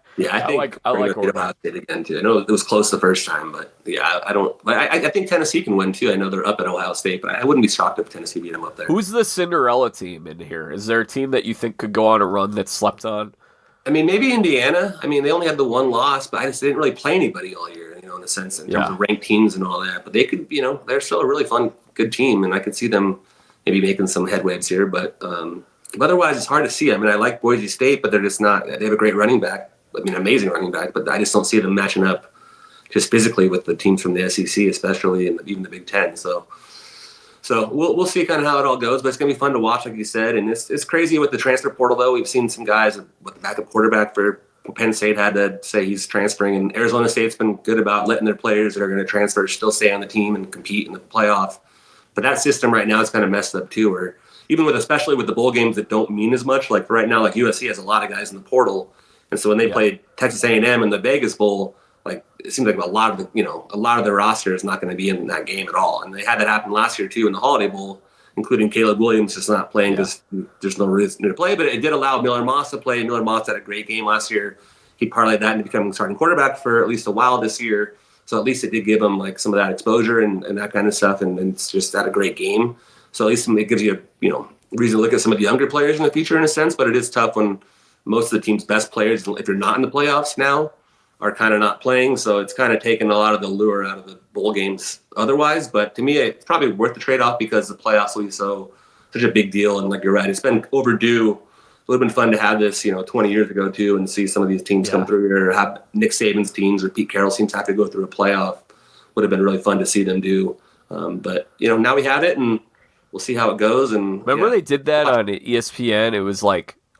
like Oregon. Ohio State again, too. I know it was close the first time, but I think Tennessee can win, too. I know they're up at Ohio State, but I wouldn't be shocked if Tennessee beat them up there. Who's the Cinderella team in here? Is there a team that you think could go on a run that's slept on? Maybe Indiana. They only had the one loss, but they didn't really play anybody all year, in a sense, in terms of ranked teams and all that. But they could, they're still a really fun, good team, and I could see them maybe making some headwaves here. But otherwise, it's hard to see. I like Boise State, but they're just not. They have a great running back. Amazing running back, but I just don't see them matching up just physically with the teams from the SEC, especially, and even the Big Ten. So we'll see kind of how it all goes, but it's going to be fun to watch, like you said. And it's crazy with the transfer portal, though. We've seen some guys with the backup quarterback for Penn State had to say he's transferring, and Arizona State's been good about letting their players that are going to transfer still stay on the team and compete in the playoff. But that system right now is kind of messed up, too, where even especially with the bowl games that don't mean as much, like right now, USC has a lot of guys in the portal. And so when they played Texas A&M in the Vegas Bowl, it seems like a lot of their roster is not going to be in that game at all. And they had that happen last year too in the Holiday Bowl, including Caleb Williams just not playing because there's no reason to play. But it did allow Miller Moss to play. Miller Moss had a great game last year. He parlayed that into becoming starting quarterback for at least a while this year. So at least it did give him some of that exposure and that kind of stuff. And it's just had a great game. So at least it gives you reason to look at some of the younger players in the future in a sense. But it is tough when most of the team's best players, if you're not in the playoffs now, are kind of not playing. So it's kind of taken a lot of the lure out of the bowl games otherwise. But to me, it's probably worth the trade-off because the playoffs will be such a big deal. And you're right, it's been overdue. It would have been fun to have this, 20 years ago too, and see some of these teams come through here, or have Nick Saban's teams or Pete Carroll's teams have to go through a playoff. Would have been really fun to see them do. But now we have it, and we'll see how it goes. And remember they did that on ESPN. It was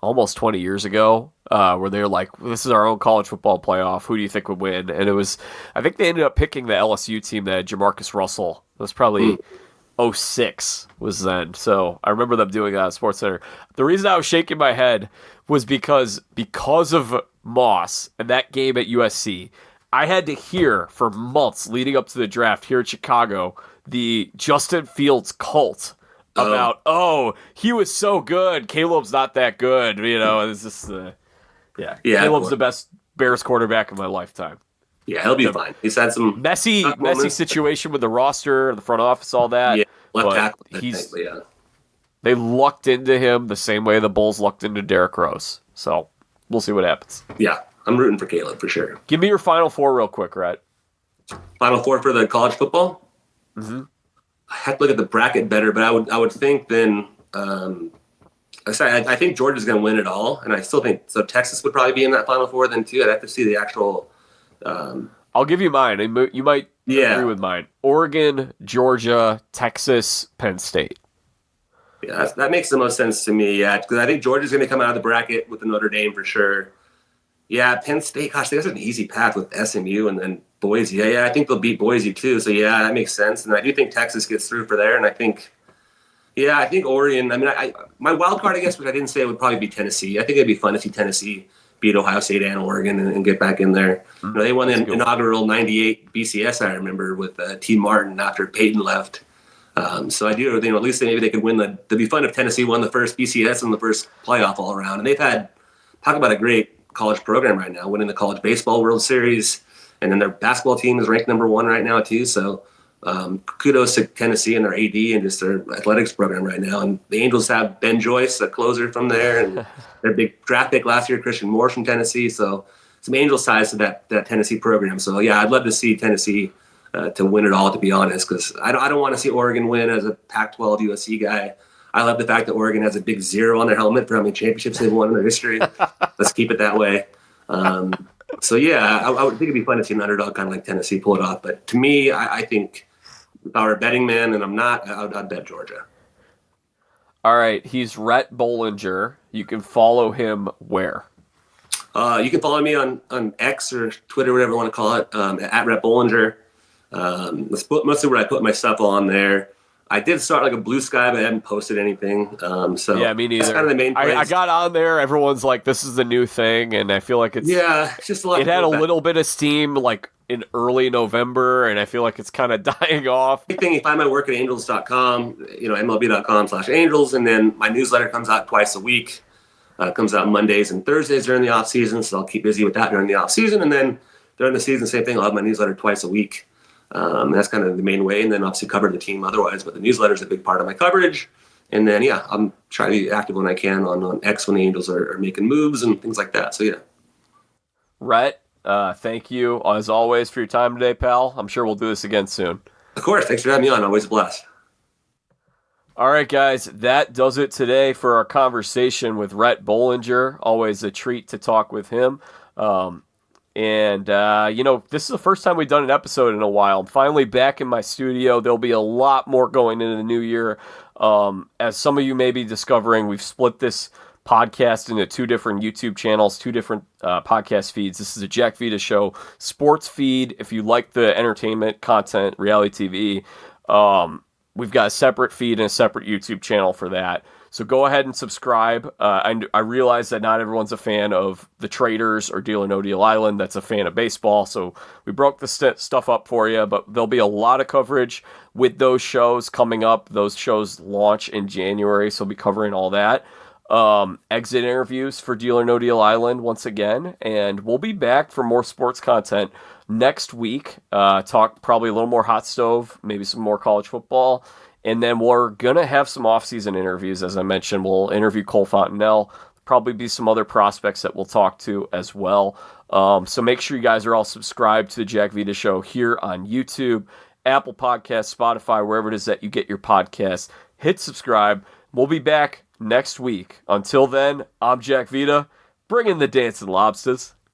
almost 20 years ago, where they were like, this is our own college football playoff. Who do you think would win? And it was, I think they ended up picking the LSU team that had Jamarcus Russell. It was probably '06 was then. So I remember them doing that at Sports Center. The reason I was shaking my head was because of Moss and that game at USC, I had to hear for months leading up to the draft here in Chicago, the Justin Fields cult about, he was so good. Caleb's not that good. It's just, Caleb's the best Bears quarterback of my lifetime. Yeah, he'll be fine. He's had some messy situation with the roster, the front office, all that. Yeah, left tackle. They lucked into him the same way the Bulls lucked into Derrick Rose. So we'll see what happens. Yeah, I'm rooting for Caleb for sure. Give me your Final Four real quick, Rhett. Final Four for the college football? Mm-hmm. I have to look at the bracket better, but I would think then I think Georgia's going to win it all, and I still think so. Texas would probably be in that Final Four then too. I'd have to see the actual. I'll give you mine. You might agree with mine. Oregon, Georgia, Texas, Penn State. Yeah, that makes the most sense to me. Yeah, because I think Georgia's going to come out of the bracket with the Notre Dame for sure. Yeah, Penn State. Gosh, there's an easy path with SMU and then Boise. Yeah, I think they'll beat Boise too. So yeah, that makes sense. And I do think Texas gets through for there. And I think Oregon. I mean, my wild card, I guess, which I didn't say, would probably be Tennessee. I think it'd be fun to see Tennessee beat Ohio State and Oregon and get back in there. Mm-hmm. They won the inaugural '98 BCS. I remember with T. Martin after Peyton left. So I do, at least maybe they could win it'd be fun if Tennessee won the first BCS and the first playoff all around. And they've talk about a great college program right now, winning the College Baseball World Series. And then their basketball team is ranked number 1 right now too. So kudos to Tennessee and their AD and just their athletics program right now. And the Angels have Ben Joyce, a closer from there, and their big draft pick last year, Christian Moore from Tennessee. So some Angels ties to that Tennessee program. So yeah, I'd love to see Tennessee to win it all, to be honest, because I don't want to see Oregon win as a Pac-12 USC guy. I love the fact that Oregon has a big 0 on their helmet for how many championships they've won in their history. Let's keep it that way. So yeah, I would think it'd be fun to see an underdog kind of like Tennessee pull it off. But to me, I think if I were a betting man, and I'm not, I'd bet Georgia. All right, he's Rhett Bollinger. You can follow him where? You can follow me on X or Twitter, whatever you want to call it, at Rhett Bollinger. That's mostly where I put my stuff on there. I did start like a Blue Sky, but I haven't posted anything. So yeah, me neither. That's kind of the main place. I got on there. Everyone's like, "This is the new thing," and I feel like it's just a lot. It had a little bit of steam like in early November, and I feel like it's kind of dying off. Big thing, you find my work at angels.com, MLB.com/angels, and then my newsletter comes out twice a week. It comes out Mondays and Thursdays during the off season, so I'll keep busy with that during the off season, and then during the season, same thing. I'll have my newsletter twice a week. That's kind of the main way, and then obviously cover the team otherwise, but the newsletter is a big part of my coverage. And then, I'm trying to be active when I can on X when the Angels are making moves and things like that. So, yeah. Rhett, thank you, as always, for your time today, pal. I'm sure we'll do this again soon. Of course. Thanks for having me on. Always a blast. All right, guys, that does it today for our conversation with Rhett Bollinger. Always a treat to talk with him. And this is the first time we've done an episode in a while. I'm finally back in my studio. There'll be a lot more going into the new year. As some of you may be discovering, we've split this podcast into 2 different YouTube channels, 2 different podcast feeds. This is a Jack Vita Show sports feed. If you like the entertainment content, reality TV, we've got a separate feed and a separate YouTube channel for that. So go ahead and subscribe. I realize that not everyone's a fan of the Traders or Deal or No Deal Island. That's a fan of baseball. So we broke the stuff up for you, but there'll be a lot of coverage with those shows coming up. Those shows launch in January, so we'll be covering all that. Exit interviews for Deal or No Deal Island once again. And we'll be back for more sports content next week. Talk probably a little more hot stove, maybe some more college football. And then we're going to have some off-season interviews, as I mentioned. We'll interview Cole Fontenelle. Probably be some other prospects that we'll talk to as well. So make sure you guys are all subscribed to the Jack Vita Show here on YouTube, Apple Podcasts, Spotify, wherever it is that you get your podcasts. Hit subscribe. We'll be back next week. Until then, I'm Jack Vita, bringing the dancing lobsters.